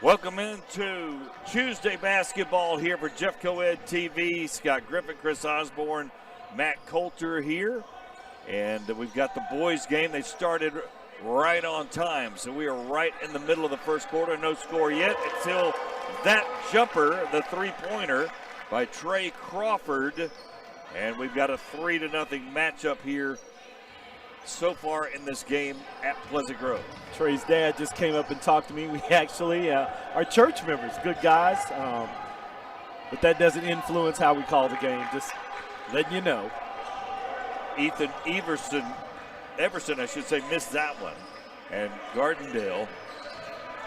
Welcome into Tuesday basketball here for Jeff Coed TV. Scott Griffin, Chris Osborne, Matt Coulter here. And we've got the boys game. They started right on time. So we are right in the middle of the first quarter. No score yet until that jumper, the three-pointer by Trey Crawford. And we've got a 3-0 matchup here so far in this game at Pleasant Grove. Trey's dad just came up and talked to me. We actually are church members, good guys, but that doesn't influence how we call the game, just letting you know. Ethan Everson, I should say, missed that one. And Gardendale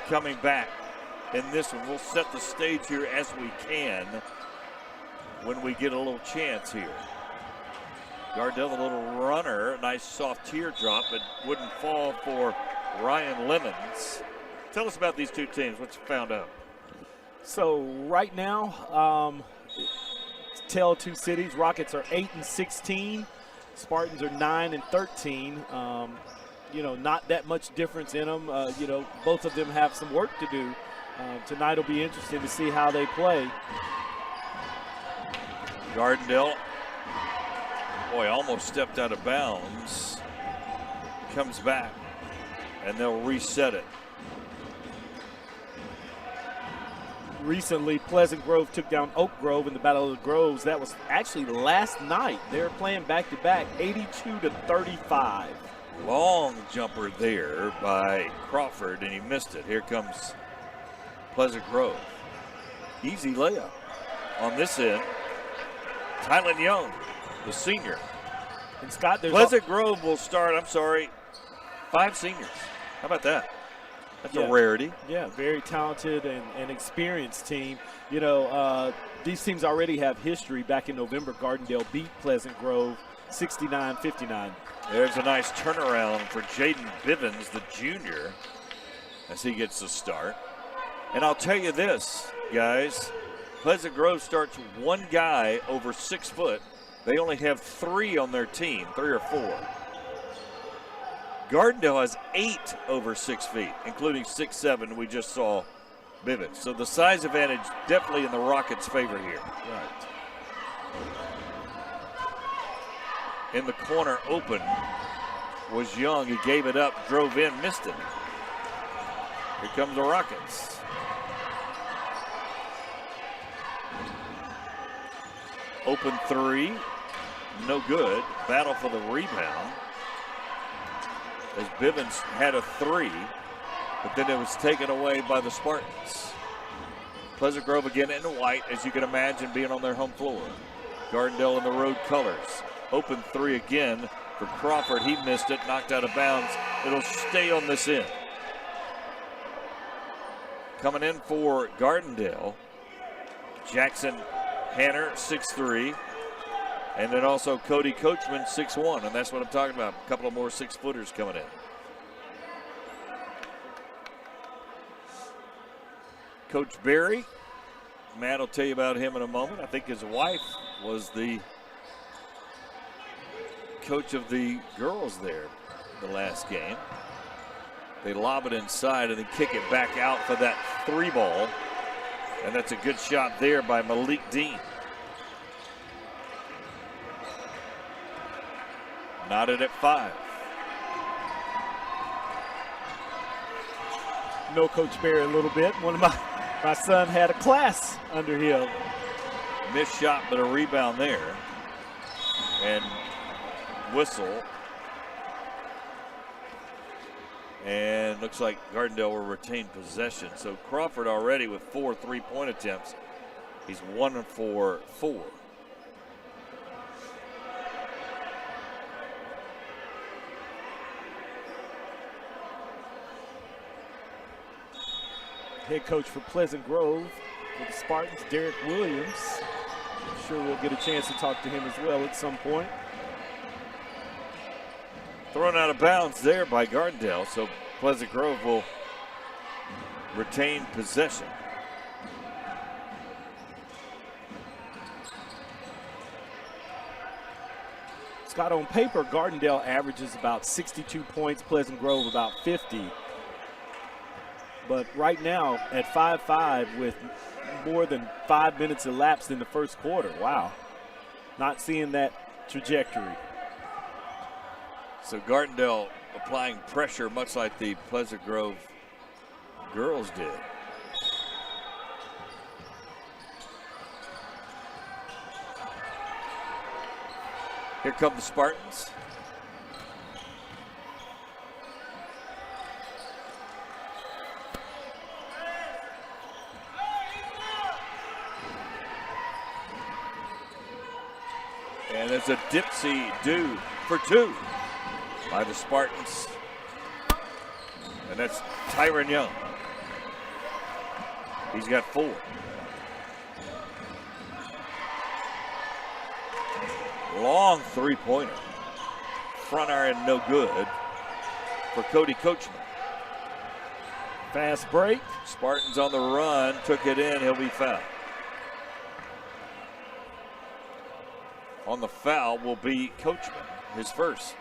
coming back in this one. We'll set the stage here as we can when we get a little chance here. Gardendale, a little runner, nice soft teardrop, but wouldn't fall for Ryan Lemons. Tell us about these two teams. What you found out? So right now, tell two cities. Rockets are 8-16. Spartans are 9-13. Not that much difference in them. Both of them have some work to do. Tonight will be interesting to see how they play. Gardendale, boy, almost stepped out of bounds. Comes back, and they'll reset it. Recently, Pleasant Grove took down Oak Grove in the Battle of the Groves. That was actually last night. They were playing back-to-back, 82-35. Long jumper there by Crawford, and he missed it. Here comes Pleasant Grove. Easy layup on this end. Tylen Young, the senior. And Scott, Pleasant Grove will start, 5 seniors. How about that? That's a rarity. Yeah, very talented and experienced team. These teams already have history. Back in November, Gardendale beat Pleasant Grove 69-59. There's a nice turnaround for Jaden Bivens, the junior, as he gets the start. And I'll tell you this, guys, Pleasant Grove starts one guy over 6 foot. They only have 3 on their team, 3 or 4. Gardendale has 8 over 6 feet, including 6'7". We just saw Bivens. So the size advantage definitely in the Rockets' favor here. Right. In the corner open was Young. He gave it up, drove in, missed it. Here comes the Rockets. Open 3, no good. Battle for the rebound. As Bivens had a 3, but then it was taken away by the Spartans. Pleasant Grove again in white, as you can imagine, being on their home floor. Gardendale in the road colors. Open 3 again for Crawford. He missed it, knocked out of bounds. It'll stay on this end. Coming in for Gardendale, Jackson Hanner, 6'3", and then also Cody Coachman, 6'1", and that's what I'm talking about. A couple of more 6-footers coming in. Coach Berry, Matt will tell you about him in a moment. I think his wife was the coach of the girls there the last game. They lob it inside and then kick it back out for that 3 ball. And that's a good shot there by Malik Dean. Knotted at 5. Know Coach Berry a little bit. One of my son had a class under him. Missed shot, but a rebound there. And whistle. And looks like Gardendale will retain possession. So Crawford already with 4 3-point attempts. He's 1 for 4. Head coach for Pleasant Grove for the Spartans, Derek Williams. I'm sure we'll get a chance to talk to him as well at some point. Thrown out of bounds there by Gardendale, so Pleasant Grove will retain possession. Scott, on paper, Gardendale averages about 62 points, Pleasant Grove about 50. But right now at 5-5 with more than 5 minutes elapsed in the first quarter. Wow. Not seeing that trajectory. So Gardendale applying pressure much like the Pleasant Grove girls did. Here come the Spartans. And there's a dipsy do for two by the Spartans. And that's Tyron Young. He's got 4. Long three-pointer. Front iron no good for Cody Coachman. Fast break. Spartans on the run, took it in, he'll be fouled. On the foul will be Coachman, his first.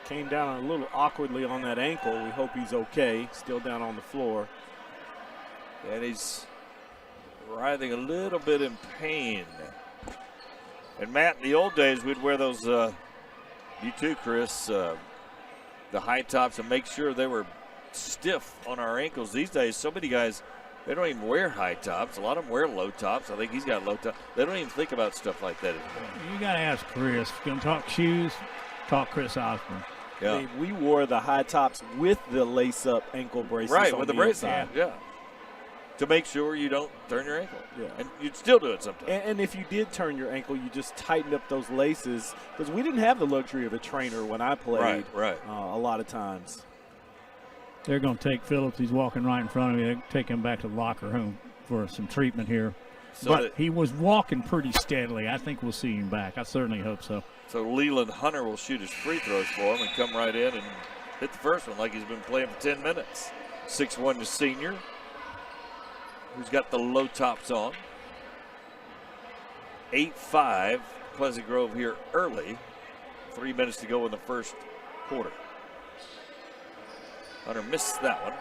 Came down a little awkwardly on that ankle. We hope he's okay. Still down on the floor. And he's writhing a little bit in pain. And Matt, in the old days, we'd wear those, you too, Chris, the high tops and make sure they were stiff on our ankles. These days, so many guys, they don't even wear high tops. A lot of them wear low tops. I think he's got low tops. They don't even think about stuff like that anymore. You got to ask Chris. If you're going to talk shoes, talk Chris Osborne. Yeah. I mean, we wore the high tops with the lace-up ankle braces. Right, with the braces. inside. Yeah. To make sure you don't turn your ankle. Yeah. And you'd still do it sometimes. And if you did turn your ankle, you just tightened up those laces, because we didn't have the luxury of a trainer when I played. Right. A lot of times. They're going to take Phillips. He's walking right in front of me. They take him back to the locker room for some treatment here. So but he was walking pretty steadily. I think we'll see him back. I certainly hope so. So Leland Hunter will shoot his free throws for him and come right in and hit the first one like he's been playing for 10 minutes. 6'1", the senior, who's got the low tops on. 8-5, Pleasant Grove here early. 3 minutes to go in the first quarter. Hunter missed that one.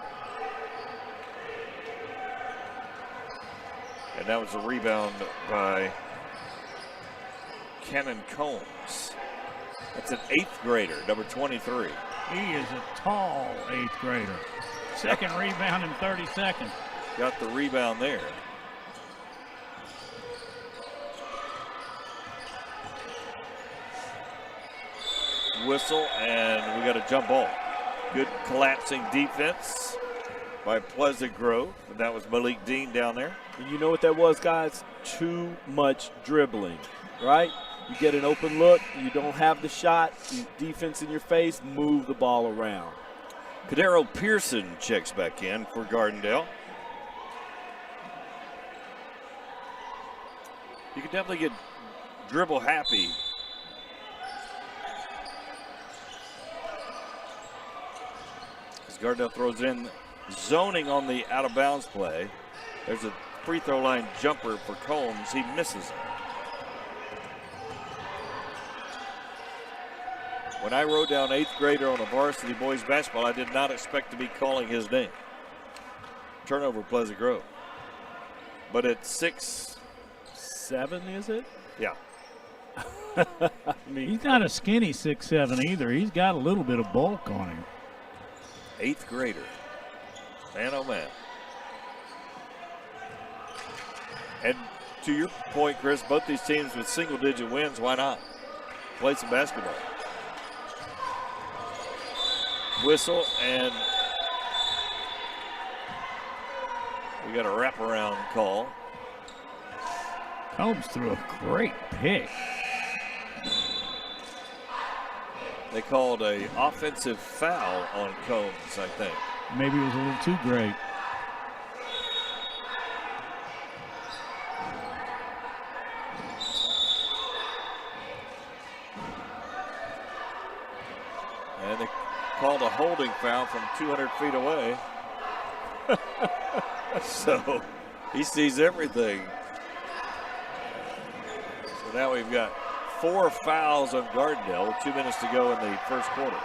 And that was a rebound by Cannon Combs. That's an 8th grader, number 23. He is a tall 8th grader. Second rebound in 30 seconds. Got the rebound there. Whistle, and we got a jump ball. Good collapsing defense by Pleasant Grove, and that was Malik Dean down there. And you know what that was, guys? Too much dribbling, right? You get an open look, you don't have the shot, defense in your face, move the ball around. Cadero Pearson checks back in for Gardendale. You can definitely get dribble happy. As Gardendale throws in, zoning on the out of bounds play. There's a free throw line jumper for Combs. He misses it. When I wrote down 8th grader on a varsity boys basketball, I did not expect to be calling his name. Turnover, Pleasant Grove. But at 6'7", is it? Yeah. I mean, He's not a skinny 6'7" either. He's got a little bit of bulk on him. 8th grader. Man, oh man. And to your point, Chris, both these teams with single-digit wins, why not? Play some basketball. Whistle, and we got a wraparound call. Combs threw a great pick. They called a offensive foul on Combs, I think. Maybe it was a little too great. And they called a holding foul from 200 feet away. So he sees everything. So now we've got 4 fouls on Gardendale with 2 minutes to go in the first quarter.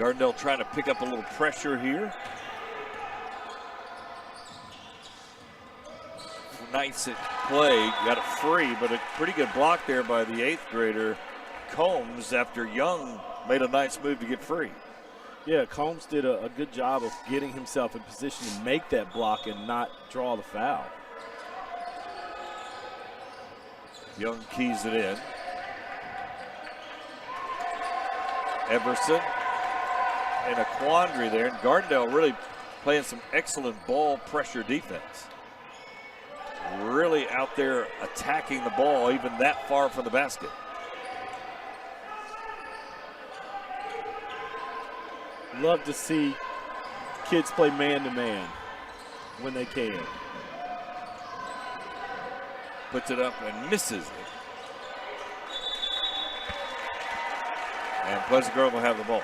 Gardendale trying to pick up a little pressure here. Nice play, got it free, but a pretty good block there by the 8th grader Combs after Young made a nice move to get free. Yeah, Combs did a good job of getting himself in position to make that block and not draw the foul. Young keys it in. Everson in a quandary there, and Gardendale really playing some excellent ball pressure defense. Really out there attacking the ball even that far from the basket. Love to see kids play man-to-man when they can. Puts it up and misses it. And Pleasant Grove will have the ball.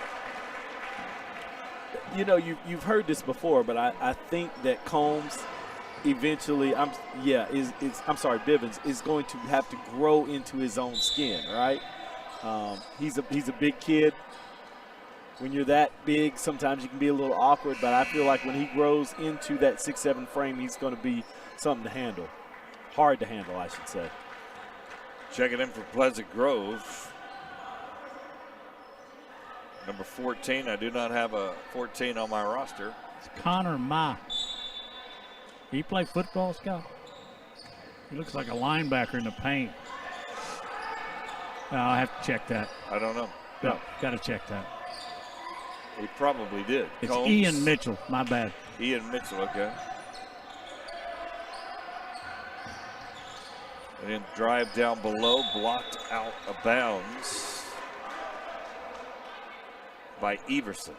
You know, you've heard this before, but I think that Combs eventually, Bivens is going to have to grow into his own skin, right? He's a big kid. When you're that big, sometimes you can be a little awkward, but I feel like when he grows into that 6'7" frame, he's going to be something to handle. Hard to handle, I should say. Checking in for Pleasant Grove. Number 14, I do not have a 14 on my roster. It's Connor Ma. He play football, Scott? He looks like a linebacker in the paint. I'll have to check that. I don't know. No, got to check that. He probably did. It's Combs. Ian Mitchell, my bad. Ian Mitchell, okay. And then drive down below, blocked out of bounds by Everson.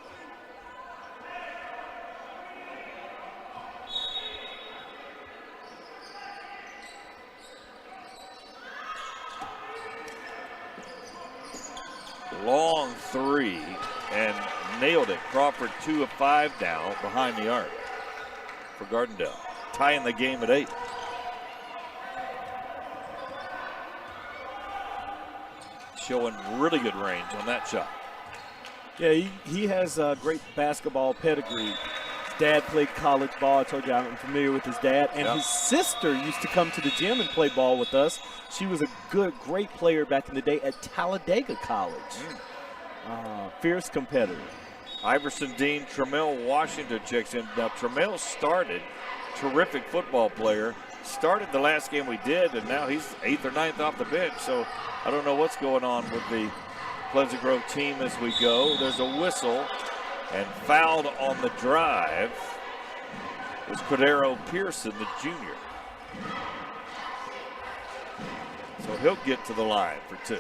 Long three and nailed it. Crawford 2 of 5 now behind the arc for Gardendale, tying the game at 8. Showing really good range on that shot. Yeah, he has a great basketball pedigree. His dad played college ball. I told you I'm familiar with his dad. And his sister used to come to the gym and play ball with us. She was a great player back in the day at Talladega College. Fierce competitor. Iverson Dean, Tremel Washington checks in. Now, Tremel started, terrific football player. Started the last game we did, and now he's 8th or 9th off the bench. So I don't know what's going on with the Pleasant Grove team as we go. There's a whistle, and fouled on the drive is Cordero Pearson, the junior. So he'll get to the line for 2.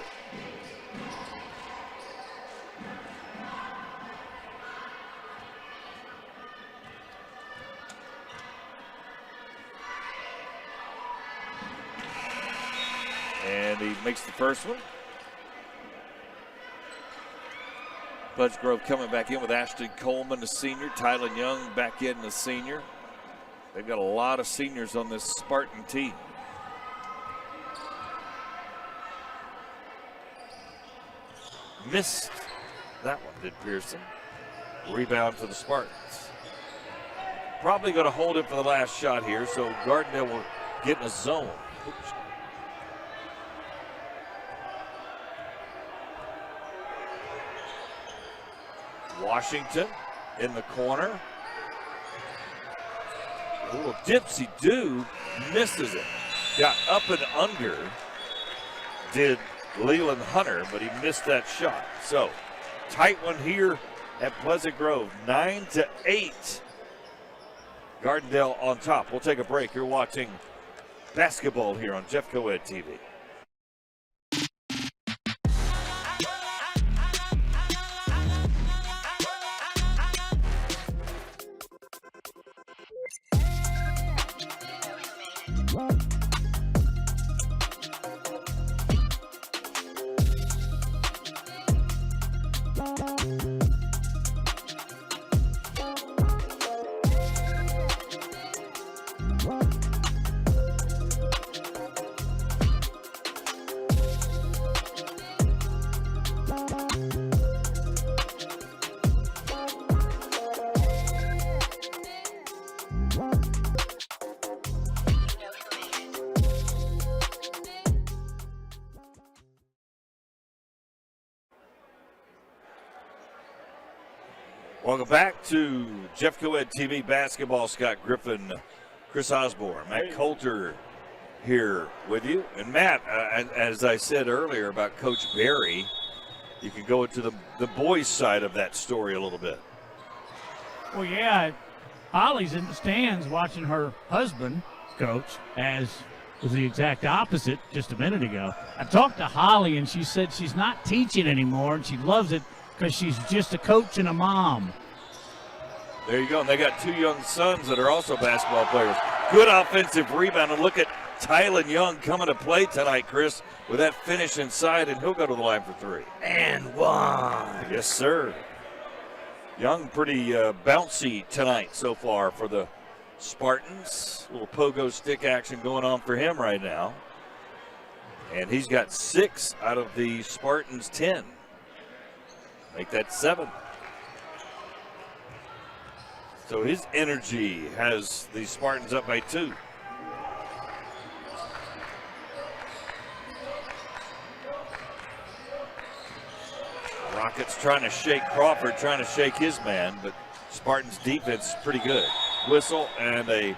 And he makes the first one. Pleasant Grove coming back in with Ashton Coleman, the senior. Tylen Young back in, the senior. They've got a lot of seniors on this Spartan team. Missed that one, did Pearson. Rebound for the Spartans. Probably going to hold it for the last shot here, so Gardendale will get in a zone. Oops. Washington in the corner. A little dipsy-do, misses it. Got up and under, did Leland Hunter, but he missed that shot. So, tight one here at Pleasant Grove, 9-8. Gardendale on top. We'll take a break. You're watching basketball here on Jeff Coed TV. Welcome back to Jeff Coed TV basketball. Scott Griffin, Chris Osborne, Matt Coulter here with you. And Matt, as I said earlier about Coach Barry, you can go into the boys' side of that story a little bit. Well, yeah, Holly's in the stands watching her husband coach, as was the exact opposite just a minute ago. I talked to Holly, and she said she's not teaching anymore, and she loves it because she's just a coach and a mom. There you go. And they got 2 young sons that are also basketball players. Good offensive rebound. And look at Tylen Young coming to play tonight, Chris, with that finish inside, and he'll go to the line for 3. And 1. Yes, sir. Young pretty bouncy tonight so far for the Spartans. A little pogo stick action going on for him right now. And he's got 6 out of the Spartans' 10. Make that 7. So his energy has the Spartans up by 2. Rockets trying to shake Crawford, trying to shake his man, but Spartans defense is pretty good. Whistle and a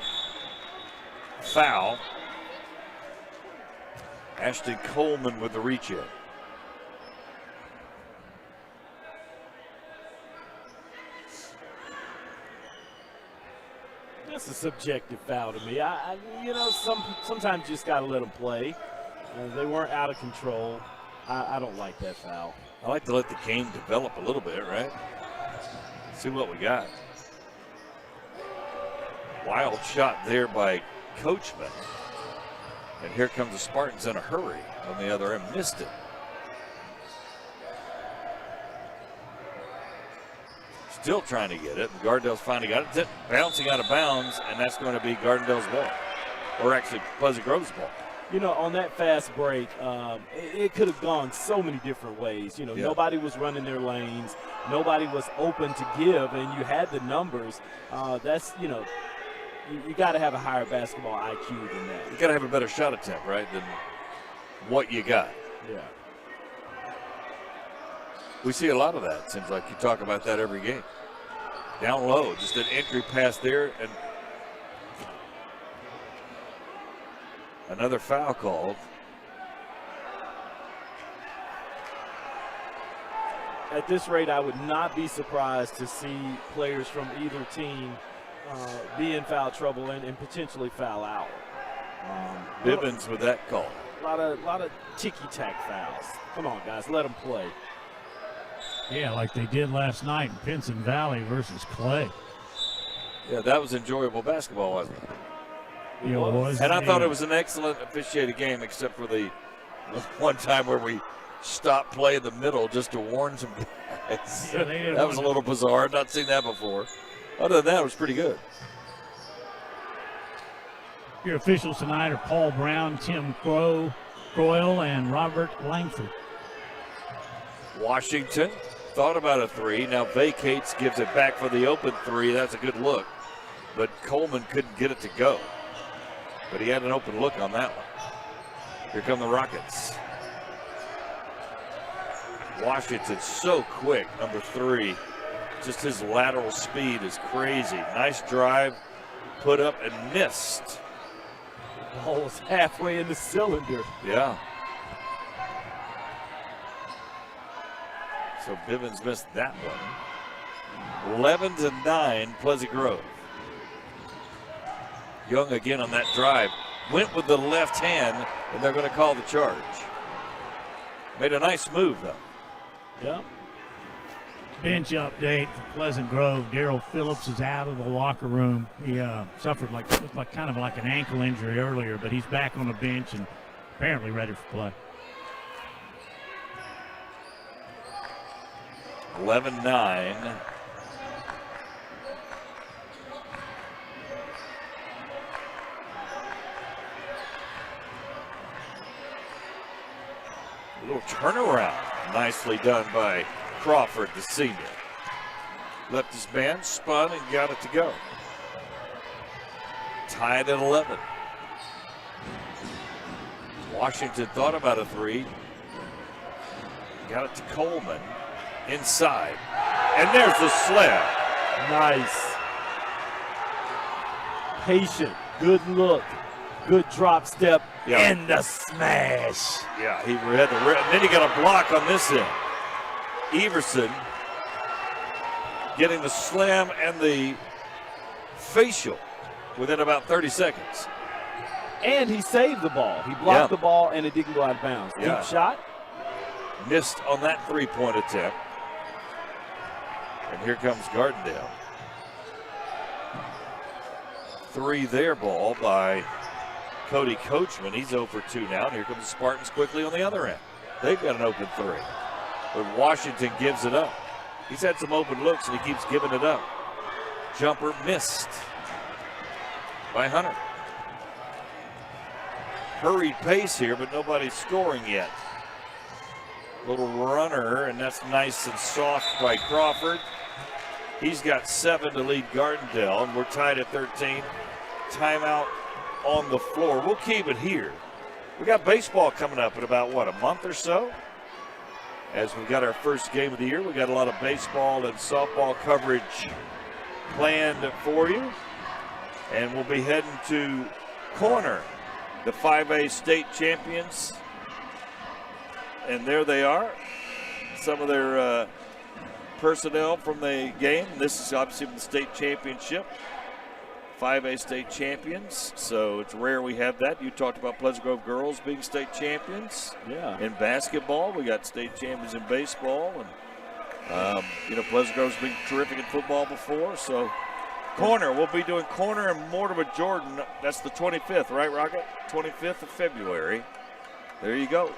foul. Ashton Coleman with the reach in. That's a subjective foul to me. Sometimes you just got to let them play. They weren't out of control. I don't like that foul. I like to let the game develop a little bit, right? See what we got. Wild shot there by Coachman. And here comes the Spartans in a hurry on the other end. Missed it. Still trying to get it. Gardendale's finally got it. It's bouncing out of bounds, and that's going to be Gardendale's ball. Or actually Pleasant Grove's ball. You know, on that fast break, it could have gone so many different ways. Nobody was running their lanes. Nobody was open to give, and you had the numbers. You got to have a higher basketball IQ than that. You got to have a better shot attempt, right, than what you got. Yeah. We see a lot of that. Seems like you talk about that every game. Down low, just an entry pass there, and another foul called. At this rate, I would not be surprised to see players from either team be in foul trouble and potentially foul out. Bivens with that call. A lot of ticky-tack fouls. Come on, guys, let them play. Yeah, like they did last night in Pinson Valley versus Clay. Yeah, that was enjoyable basketball, wasn't it? It was. And I thought it was an excellent officiated game, except for the one time where we stopped play in the middle just to warn some guys. Yeah, that was a little bizarre. I've not seen that before. Other than that, it was pretty good. Your officials tonight are Paul Brown, Tim Croyle, and Robert Langford. Washington thought about a 3, now vacates, gives it back for the open 3. That's a good look. But Coleman couldn't get it to go. But he had an open look on that one. Here come the Rockets. Washington so quick, number 3. Just his lateral speed is crazy. Nice drive, put up and missed. The ball was halfway in the cylinder. Yeah. So Bivens missed that one. 11-9, Pleasant Grove. Young again on that drive. Went with the left hand, and they're going to call the charge. Made a nice move, though. Yeah. Bench update for Pleasant Grove. Daryl Phillips is out of the locker room. He suffered kind of like an ankle injury earlier, but he's back on the bench and apparently ready for play. 11-9. A little turnaround. Nicely done by Crawford, the senior. Left his man, spun, and got it to go. Tied at 11. Washington thought about a 3. Got it to Coleman. Inside. And there's the slab. Nice. Patient, good look, good drop step, and the smash. Yeah, he had the and then he got a block on this end. Everson getting the slam and the facial within about 30 seconds. And he saved the ball. He blocked the ball, and it didn't go out of bounds. Yeah. Deep shot. Missed on that three-point attempt. And here comes Gardendale. 3 there ball by Cody Coachman. He's 0 for 2 now. And here comes the Spartans quickly on the other end. They've got an open 3. But Washington gives it up. He's had some open looks, and he keeps giving it up. Jumper missed by Hunter. Hurried pace here, but nobody's scoring yet. Little runner, and that's nice and soft by Crawford. He's got 7 to lead Gardendale, and we're tied at 13. Timeout on the floor. We'll keep it here. We got baseball coming up in about, a month or so? As we've got our first game of the year, we got a lot of baseball and softball coverage planned for you. And we'll be heading to Corner, the 5A state champions. And there they are. Some of their personnel from the game. This is obviously from the state championship. 5A state champions. So it's rare we have that. You talked about Pleasant Grove girls being state champions. Yeah. In basketball, we got state champions in baseball. And, Pleasant Grove's been terrific in football before. So Corner, we'll be doing Corner in Mortimer, Jordan. That's the 25th, right, Rocket? 25th of February. There you go.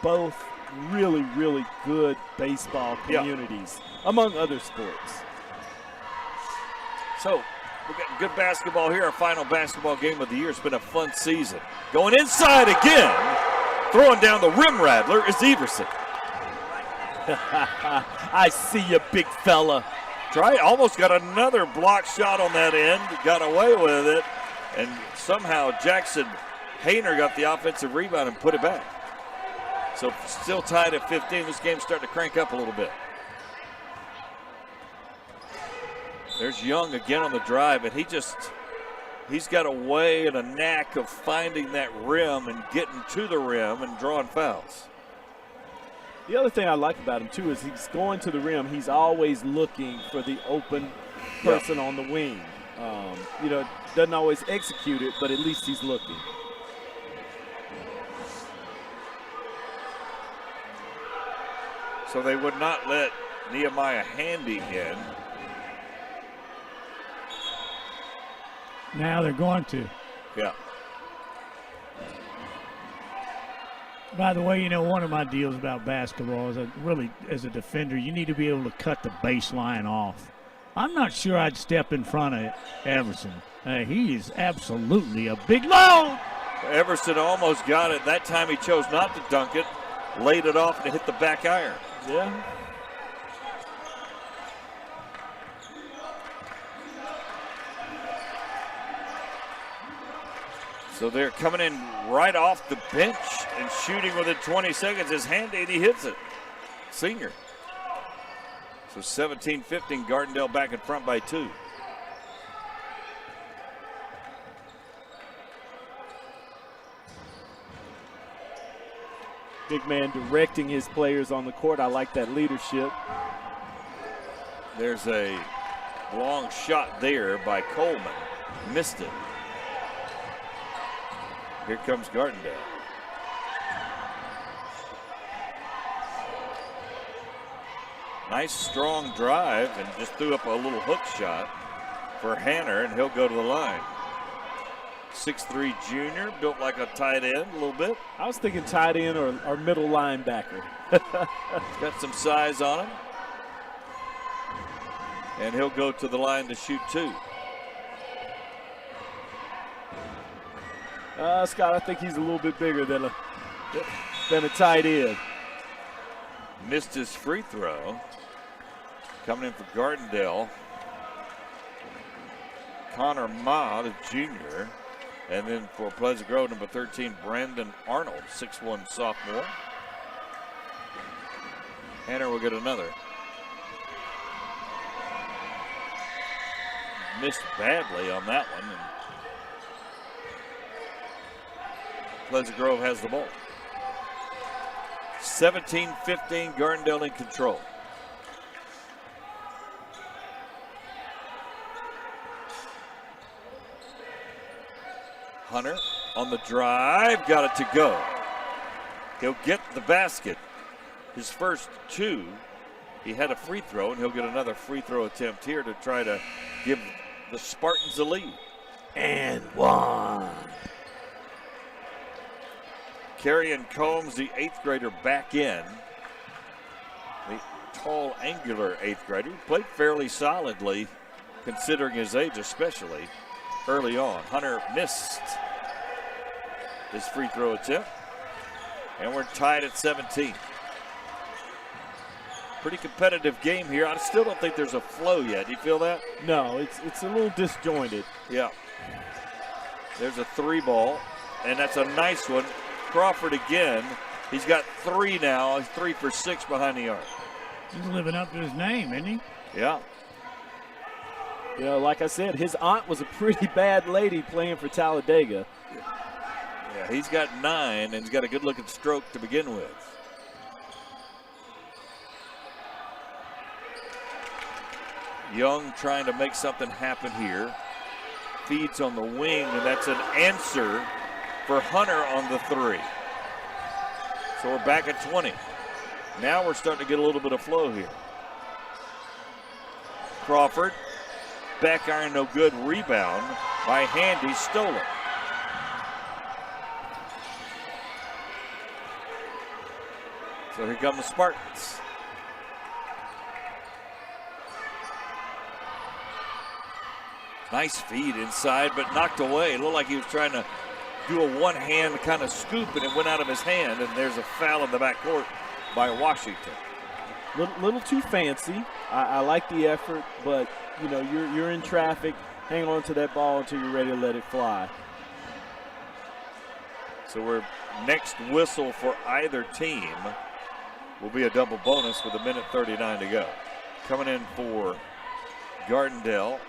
Both really, really good baseball communities, among other sports. So we're getting good basketball here. Our final basketball game of the year. It's been a fun season. Going inside again, throwing down the rim rattler is Everson. I see you, big fella. Almost got another block shot on that end. Got away with it. And somehow Jackson Hayner got the offensive rebound and put it back. So still tied at 15. This game's starting to crank up a little bit. There's Young again on the drive, and he's got a way and a knack of finding that rim and getting to the rim and drawing fouls. The other thing I like about him, too, is he's going to the rim. He's always looking for the open person on the wing. Doesn't always execute it, but at least he's looking. So they would not let Nehemiah Handy in. Now they're going to. Yeah. By the way, one of my deals about basketball is as a defender, you need to be able to cut the baseline off. I'm not sure I'd step in front of Everson. He is absolutely a big load. Everson almost got it. That time he chose not to dunk it, laid it off and hit the back iron. Yeah. So they're coming in right off the bench and shooting within 20 seconds. His Handy, and he hits it. Senior. So 17-15, Gardendale back in front by 2. Big man directing his players on the court. I like that leadership. There's a long shot there by Coleman. Missed it. Here comes Gardendale. Nice strong drive and just threw up a little hook shot for Hanner, and he'll go to the line. 6'3" junior, built like a tight end a little bit. I was thinking tight end or middle linebacker. He's got some size on him. And he'll go to the line to shoot 2. Scott, I think he's a little bit bigger than a tight end. Missed his free throw. Coming in for Gardendale, Connor Ma, the junior. And then for Pleasant Grove, number 13, Brandon Arnold, 6'1" sophomore. Hanner will get another. missed badly on that one. And Pleasant Grove has the ball. 17-15, Gardendale in control. Hunter on the drive, got it to go. He'll get the basket. His first two, he had a free throw, and he'll get another free throw attempt here to try to give the Spartans a lead. And one. Carrion Combs, the 8th grader, back in. The tall, angular 8th grader. Played fairly solidly, considering his age especially, early on. Hunter missed his free throw attempt. And we're tied at 17. Pretty competitive game here. I still don't think there's a flow yet. Do you feel that? No, it's a little disjointed. Yeah. There's a 3 ball, and that's a nice one. Crawford again. He's got 3 now. He's 3 for 6 behind the arc. He's living up to his name, isn't he? Yeah. You know, like I said, his aunt was a pretty bad lady playing for Talladega. Yeah, he's got 9, and he's got a good-looking stroke to begin with. Young trying to make something happen here. Feeds on the wing, and that's an answer for Hunter on the 3. So we're back at 20. Now we're starting to get a little bit of flow here. Crawford, back iron no good, rebound by Handy, stolen. So here come the Spartans. Nice feed inside, but knocked away. It looked like he was trying to do a one-hand kind of scoop, and it went out of his hand, and there's a foul in the backcourt by Washington. Little too fancy. I like the effort, but you know you're in traffic. Hang on to that ball until you're ready to let it fly. So we're next whistle for either team will be a double bonus with 1:39 to go. Coming in for Gardendale,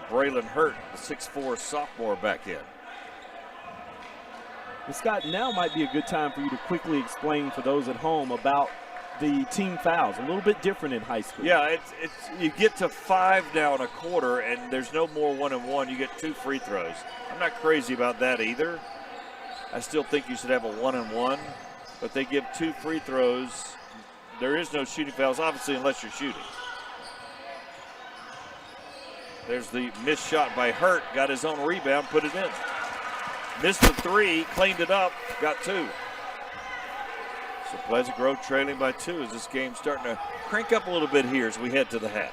Braylon Hurt, the 6'4" sophomore, back in. Scott, now might be a good time for you to quickly explain for those at home about the team fouls. A little bit different in high school. Yeah, it's you get to 5 now in a quarter, and there's no more 1-and-1. You get 2 free throws. I'm not crazy about that either. I still think you should have a 1-and-1, but they give 2 free throws. There is no shooting fouls, obviously, unless you're shooting. There's the missed shot by Hurt. Got his own rebound, put it in. Missed the 3, cleaned it up, got 2. So Pleasant Grove trailing by 2 as this game's starting to crank up a little bit here as we head to the half.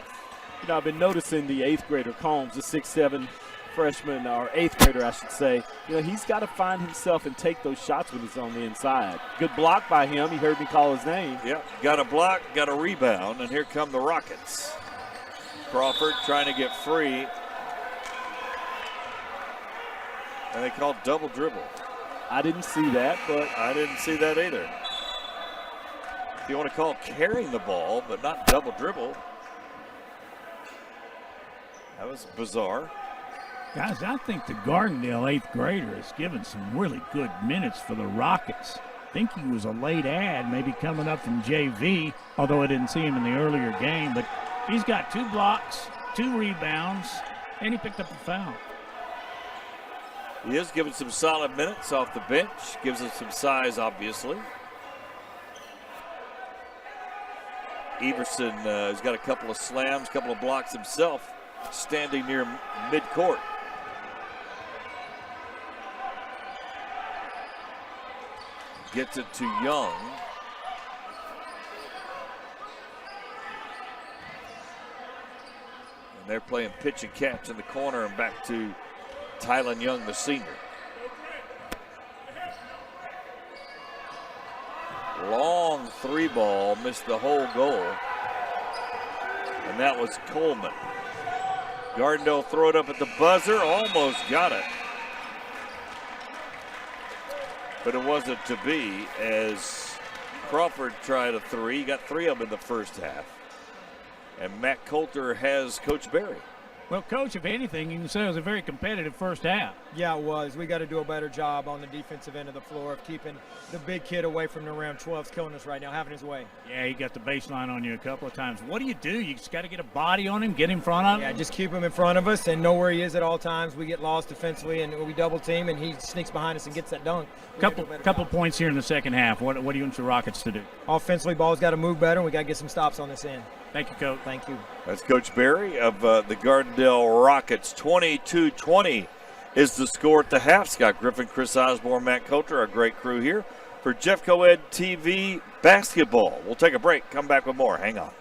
You know, I've been noticing the 8th grader Combs, the 6'7" freshman, or 8th grader, I should say. You know, he's got to find himself and take those shots when he's on the inside. Good block by him. He heard me call his name. Yeah, got a block, got a rebound, and here come the Rockets. Crawford trying to get free. And they called double dribble. I didn't see that, but I didn't see that either. If you want to call carrying the ball, but not double dribble. That was bizarre. Guys, I think the Gardendale 8th grader has given some really good minutes for the Rockets. I think he was a late add, maybe coming up from JV, although I didn't see him in the earlier game. But he's got 2 blocks, 2 rebounds, and he picked up a foul. He is giving some solid minutes off the bench. Gives us some size, obviously. Everson has got a couple of slams, a couple of blocks himself, standing near midcourt. Gets it to Young. And they're playing pitch and catch in the corner, and back to Tylen Young, the senior. Long 3 ball, missed the whole goal. And that was Coleman. Gardendale throw it up at the buzzer, almost got it. But it wasn't to be as Crawford tried a 3. He got 3 of them in the first half. And Matt Coulter has Coach Berry. Well, Coach, if anything, you can say it was a very competitive first half. Yeah, it was. We got to do a better job on the defensive end of the floor of keeping the big kid away from the rim. 12's killing us right now, having his way. Yeah, he got the baseline on you a couple of times. What do? You just got to get a body on him, get in front of him? Yeah, just keep him in front of us and know where he is at all times. We get lost defensively, and we double team, and he sneaks behind us and gets that dunk. Couple points here in the second half. What do you want your Rockets to do? Offensively, ball's got to move better, and we got to get some stops on this end. Thank you, Coach. Thank you. That's Coach Barry of the Gardendale Rockets. 22-20 is the score at the half. Scott Griffin, Chris Osborne, Matt Coulter, our great crew here for Jeff Coed TV Basketball. We'll take a break. Come back with more. Hang on.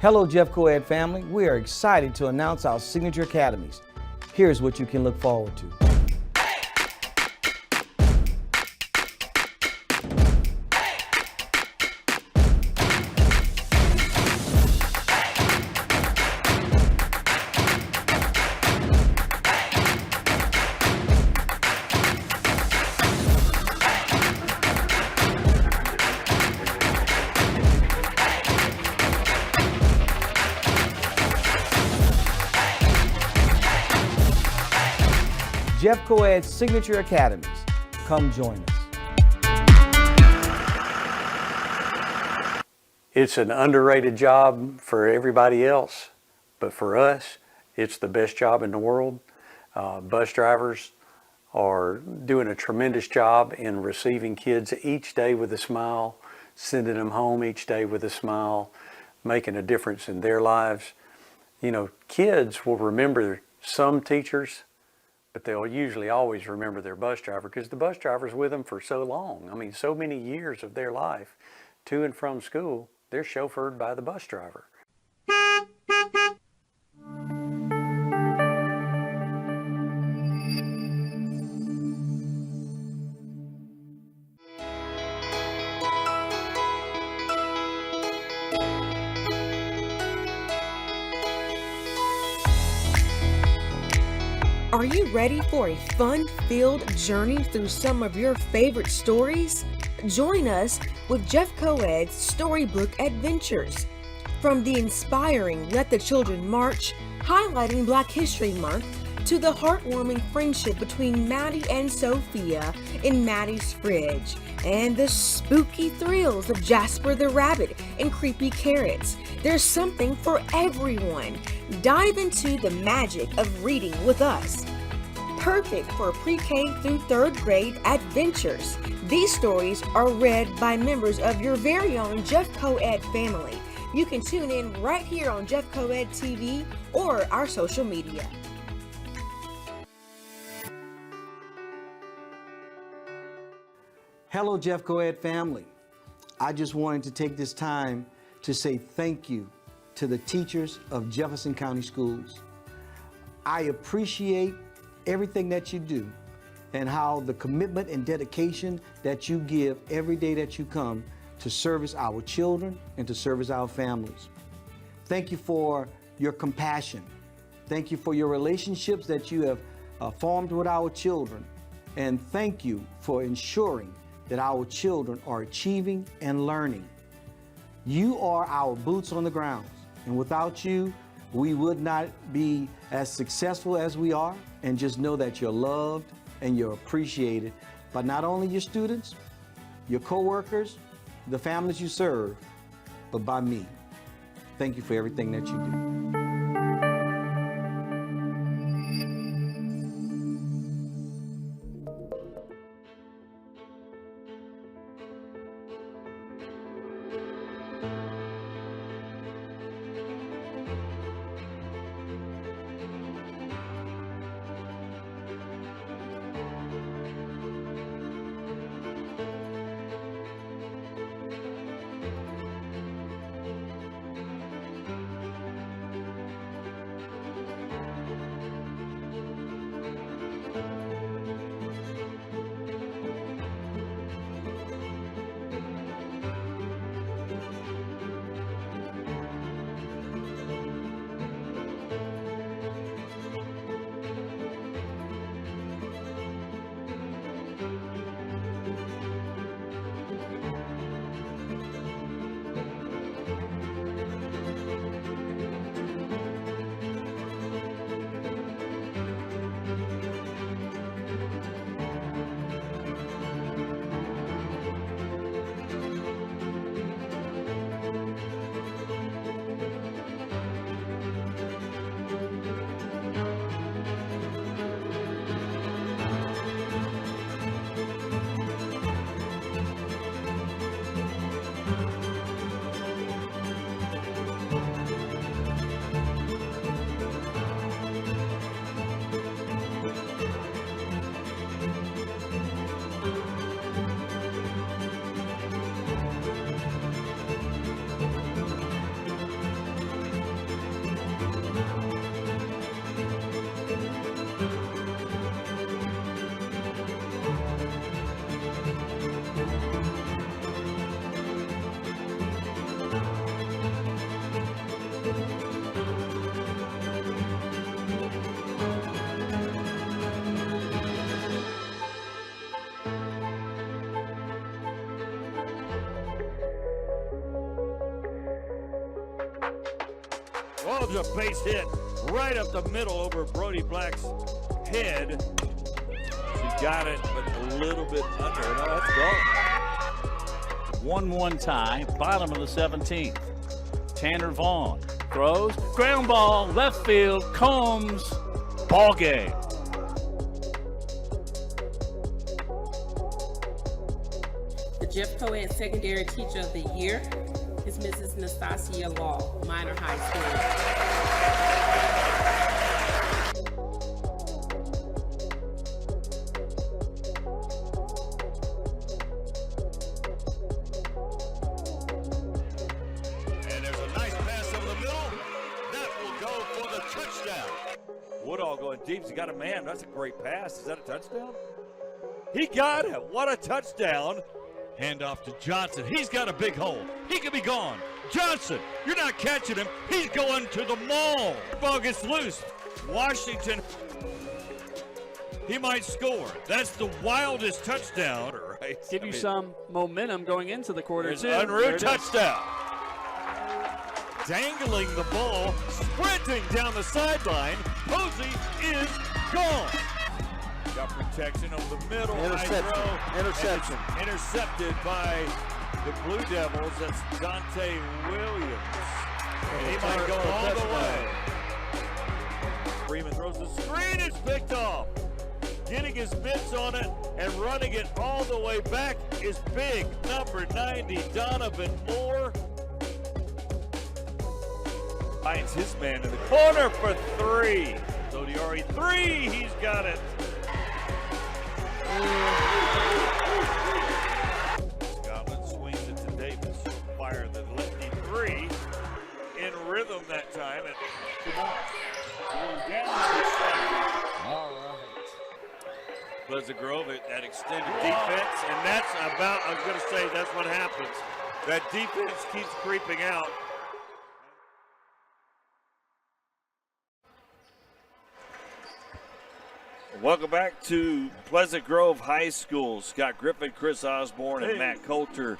Hello, Jeff Coed family. We are excited to announce our signature academies. Here's what you can look forward to. Jeff Coed's signature academies. Come join us. It's an underrated job for everybody else, but for us, it's the best job in the world. Bus drivers are doing a tremendous job in receiving kids each day with a smile, sending them home each day with a smile, making a difference in their lives. You know, kids will remember some teachers, but they'll usually always remember their bus driver because the bus driver's with them for so long. I mean, so many years of their life to and from school, they're chauffeured by the bus driver. Are you ready for a fun-filled journey through some of your favorite stories? Join us with Jeff Coed's Storybook Adventures. From the inspiring Let the Children March, highlighting Black History Month, to the heartwarming friendship between Maddie and Sophia in Maddie's Fridge, and the spooky thrills of Jasper the Rabbit and Creepy Carrots. There's something for everyone. Dive into the magic of reading with us. Perfect for pre-K through 3rd grade adventures. These stories are read by members of your very own Jeff Coed family. You can tune in right here on Jeff Coed TV or our social media. Hello, Jeff Coed family. I just wanted to take this time to say thank you to the teachers of Jefferson County Schools. I appreciate everything that you do and how the commitment and dedication that you give every day that you come to service our children and to service our families. Thank you for your compassion. Thank you for your relationships that you have formed with our children. And thank you for ensuring that our children are achieving and learning. You are our boots on the ground, and without you, we would not be as successful as we are. And just know that you're loved and you're appreciated by not only your students, your coworkers, the families you serve, but by me. Thank you for everything that you do. Oh, the base hit right up the middle over Brody Black's head. She got it, but a little bit under. No, that's gone. 1-1 tie, bottom of the 17th. Tanner Vaughn throws, ground ball, left field, Combs, ball game. The Jeff Coed Secondary Teacher of the Year is Mrs. Nastasia Law, Minor High School. And there's a nice pass over the middle. That will go for the touchdown. Woodall going deep. He's got a man. That's a great pass. Is that a touchdown? He got it. What a touchdown. Hand off to Johnson. He's got a big hole. He could be gone. Johnson, you're not catching him. He's going to the mall. Ball gets loose. Washington, he might score. That's the wildest touchdown, right? Give you some momentum going into the quarter, There's too. an Unruh touchdown. Dangling the ball, sprinting down the sideline. Posey is gone. Got protection over the middle. Interception. Intercepted by the Blue Devils. That's Dante Williams. And he might go all the way. Freeman throws the screen. It's picked off. Getting his mitts on it and running it all the way back is big. Number 90, Donovan Moore. Finds his man in the corner for 3. Zodiari 3. He's got it. Scotland swings it to Davis. Fire the lefty 3 in rhythm that time. And all right. Pleasant Grove, that extended defense, and that's about, I was going to say, that's what happens. That defense keeps creeping out. Welcome back to Pleasant Grove High School. Scott Griffin, Chris Osborne, and Matt Coulter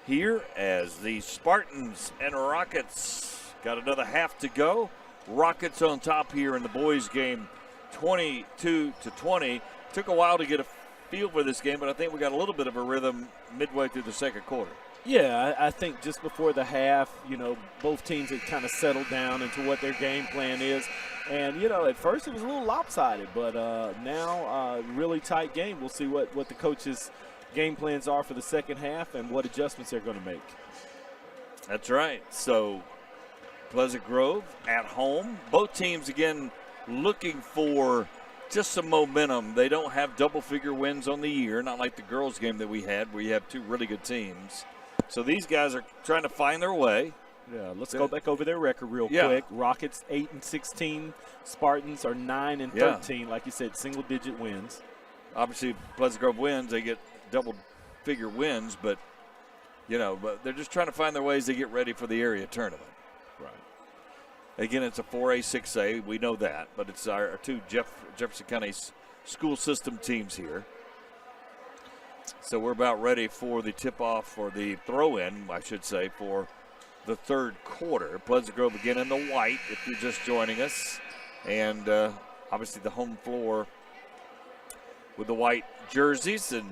here as the Spartans and Rockets got another half to go. Rockets on top here in the boys game, 22-20. Took a while to get a feel for this game, but I think we got a little bit of a rhythm midway through the second quarter. Yeah, I think just before the half, both teams had kind of settled down into what their game plan is. And, at first it was a little lopsided, but now really tight game. We'll see what the coaches' game plans are for the second half and what adjustments they're going to make. That's right. So Pleasant Grove at home. Both teams, again, looking for just some momentum. They don't have double-figure wins on the year, not like the girls' game that we had where you have two really good teams. So these guys are trying to find their way. Yeah, let's go back over their record real quick. Rockets 8-16. Spartans are 9-13. Like you said, single-digit wins. Obviously, Pleasant Grove wins. They get double-figure wins, but they're just trying to find their ways to get ready for the area tournament. Right. Again, it's a 4A, 6A. We know that, but it's our two Jefferson County school system teams here. So we're about ready for the tip-off or the throw-in, I should say, for the third quarter. Pleasant Grove again in the white, if you're just joining us. And obviously the home floor with the white jerseys and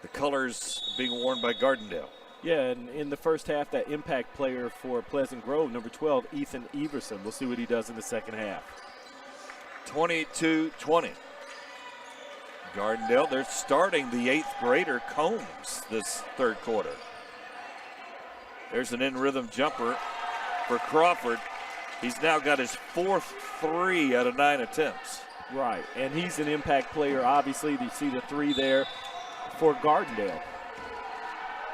the colors being worn by Gardendale. Yeah, and in the first half, that impact player for Pleasant Grove, number 12, Ethan Everson. We'll see what he does in the second half. 22-20. Gardendale, they're starting the 8th grader Combs this third quarter. There's an in-rhythm jumper for Crawford. He's now got his 4th 3 out of 9 attempts. Right, and he's an impact player, obviously. You see the 3 there for Gardendale.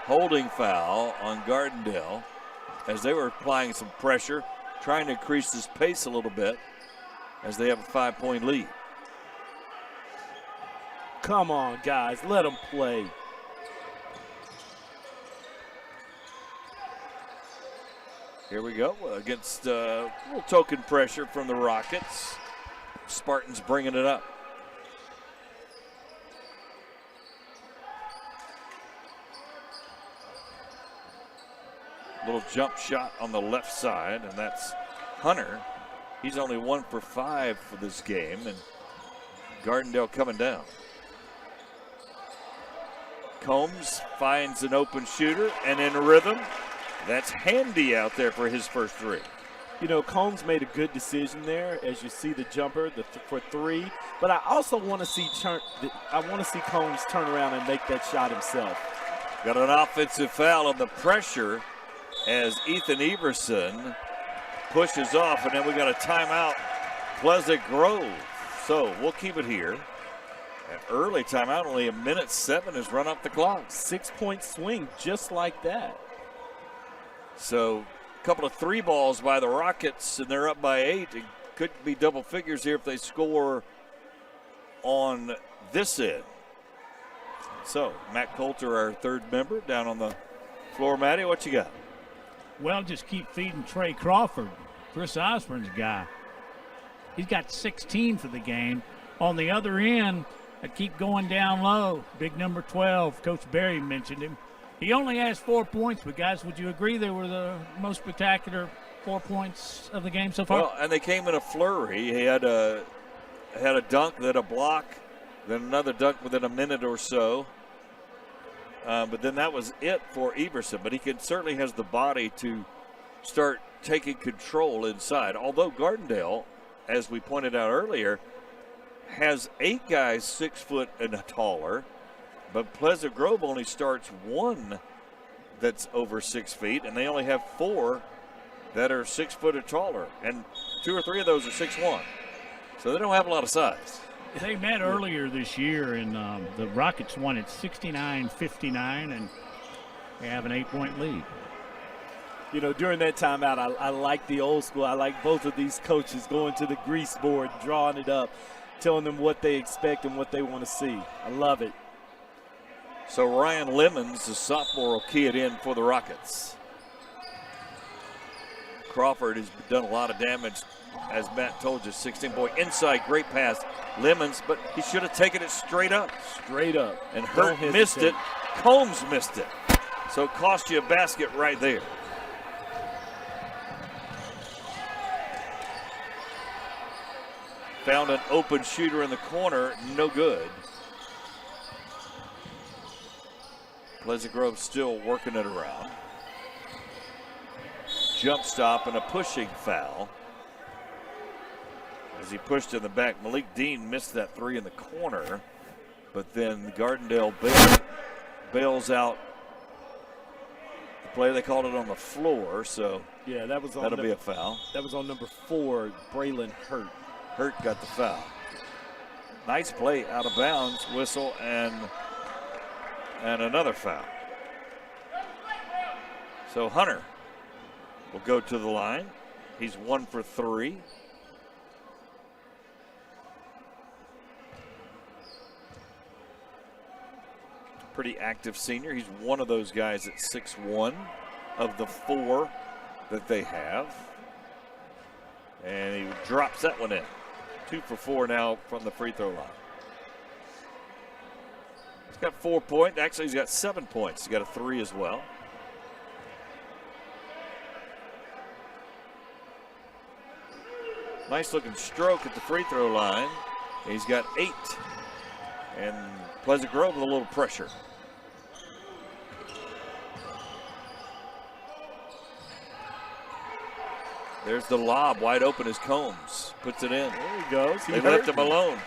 Holding foul on Gardendale as they were applying some pressure, trying to increase this pace a little bit as they have a 5-point lead. Come on, guys, let them play. Here we go against a little token pressure from the Rockets. Spartans bringing it up. Little jump shot on the left side, and that's Hunter. He's only 1 for 5 for this game, and Gardendale coming down. Combs finds an open shooter, and in rhythm, that's Handy out there for his first 3. You know, Combs made a good decision there, as you see the jumper for 3. But I also want to see Combs turn around and make that shot himself. Got an offensive foul on the pressure as Ethan Everson pushes off, and then we got a timeout, Pleasant Grove. So we'll keep it here. An early timeout, only 1:07 has run up the clock. 6-point swing, just like that. So a couple of 3 balls by the Rockets, and they're up by 8. It could be double figures here if they score on this end. So Matt Coulter, our 3rd member, down on the floor. Matty, what you got? Well, just keep feeding Trey Crawford, Chris Osborne's guy. He's got 16 for the game. On the other end, I keep going down low. Big number 12, Coach Berry mentioned him. He only has 4 points, but guys, would you agree they were the most spectacular 4 points of the game so far? Well, and they came in a flurry. He had a dunk, then a block, then another dunk within a minute or so. But then that was it for Everson. But he certainly has the body to start taking control inside. Although Gardendale, as we pointed out earlier, has 8 guys 6 foot and taller. But Pleasant Grove only starts 1 that's over 6 feet, and they only have 4 that are 6 foot or taller. And 2 or 3 of those are 6'1". So they don't have a lot of size. They met earlier this year, and the Rockets won at 69-59, and they have an 8-point lead. You know, during that timeout, I like the old school. I like both of these coaches going to the grease board, drawing it up, telling them what they expect and what they want to see. I love it. So Ryan Lemons, the sophomore, will key it in for the Rockets. Crawford has done a lot of damage, as Matt told you. 16-point inside, great pass. Lemons, but he should have taken it straight up. Straight up. And Hurt missed it. Combs missed it. So it cost you a basket right there. Found an open shooter in the corner, no good. Pleasant Grove still working it around. Jump stop and a pushing foul. As he pushed in the back, Malik Dean missed that 3 in the corner, but then Gardendale bails out the play. They called it on the floor, so yeah, that'll be a foul. That was on number 4, Braylon Hurt. Hurt got the foul. Nice play out of bounds, whistle, and another foul. So Hunter will go to the line. He's 1 for 3. Pretty active senior. He's one of those guys at 6'1" of the 4 that they have. And he drops that one in. 2 for 4 now from the free throw line. He's got 4 points. Actually, he's got 7 points. He's got a 3 as well. Nice looking stroke at the free throw line. He's got 8. And Pleasant Grove with a little pressure. There's the lob, wide open as Combs puts it in. There he goes. They left him alone.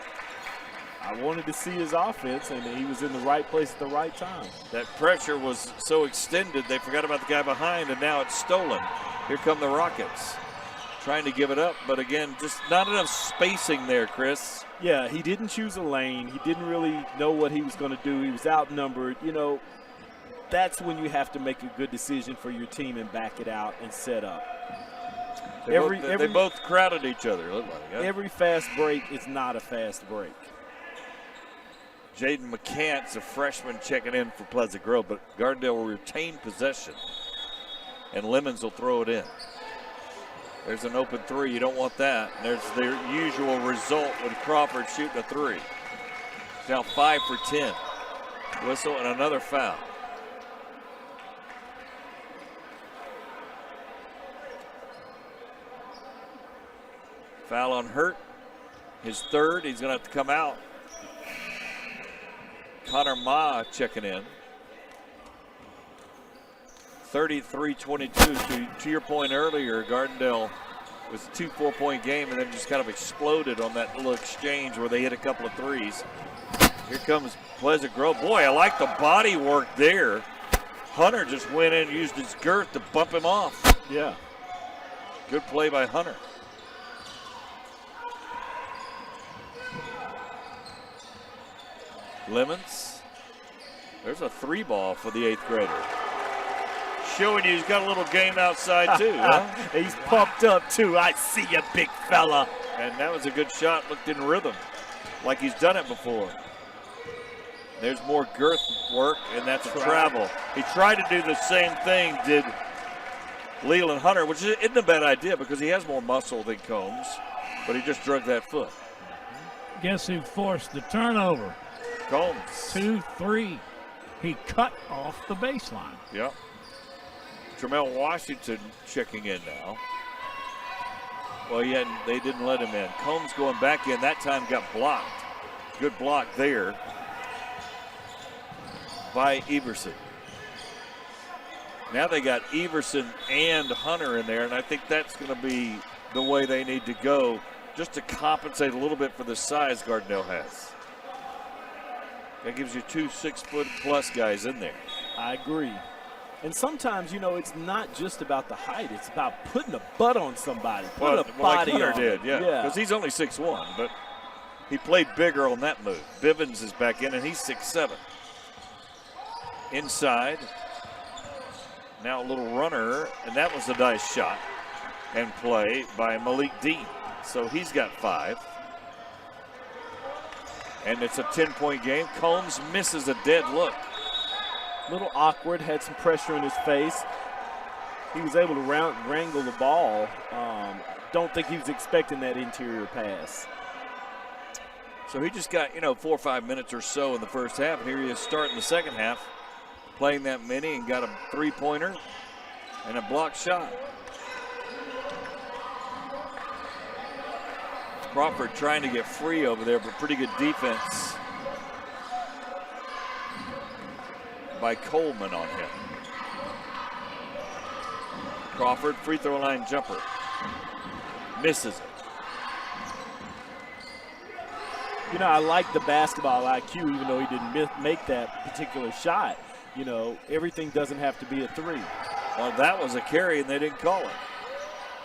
I wanted to see his offense, and he was in the right place at the right time. That pressure was so extended, they forgot about the guy behind, and now it's stolen. Here come the Rockets. Trying to give it up, but again, just not enough spacing there, Chris. Yeah, he didn't choose a lane. He didn't really know what he was going to do. He was outnumbered. You know, that's when you have to make a good decision for your team and back it out and set up. They both crowded each other, looked like. Huh? Every fast break is not a fast break. Jaden McCants, a freshman, checking in for Pleasant Grove, but Gardendale will retain possession, and Lemons will throw it in. There's an open 3. You don't want that. There's their usual result when Crawford shooting a 3. It's now 5 for 10. Whistle and another foul. Foul on Hurt. His third. He's going to have to come out. Connor Ma checking in. 33-22. To your point earlier, Gardendale was a 2 4-point game and then just kind of exploded on that little exchange where they hit a couple of threes. Here comes Pleasant Grove. Boy, I like the body work there. Hunter just went in and used his girth to bump him off. Yeah. Good play by Hunter. Lemons. There's a 3-ball for the 8th grader. Showing you he's got a little game outside too, huh? He's pumped up too. I see you, big fella. And that was a good shot, looked in rhythm, like he's done it before. There's more girth work, and that's a travel. He tried to do the same thing, did Leland Hunter, which isn't a bad idea because he has more muscle than Combs, but he just drug that foot. Guess who forced the turnover? Combs. 2-3. He cut off the baseline. Yep. Tramel Washington checking in now. Well, they didn't let him in. Combs going back in. That time got blocked. Good block there by Everson. Now they got Everson and Hunter in there, and I think that's going to be the way they need to go just to compensate a little bit for the size Gardendale has. That gives you 2 6-foot-plus guys in there. I agree. And sometimes, it's not just about the height. It's about putting a butt on somebody. Putting a body like Hunter on did, them. yeah. Because he's only 6'1", but he played bigger on that move. Bivens is back in, and he's 6'7". Inside. Now a little runner, and that was a nice shot and play by Malik Dean. So he's got 5. And it's a 10-point game. Combs misses a dead look. Little awkward, had some pressure in his face. He was able to wrangle the ball. Don't think he was expecting that interior pass. So he just got, 4 or 5 minutes or so in the first half. Here he is starting the second half, playing that many and got a 3-pointer and a blocked shot. Crawford trying to get free over there, but pretty good defense by Coleman on him. Crawford, free throw line jumper. Misses it. I like the basketball IQ, even though he didn't make that particular shot. Everything doesn't have to be a 3. Well, that was a carry, and they didn't call it.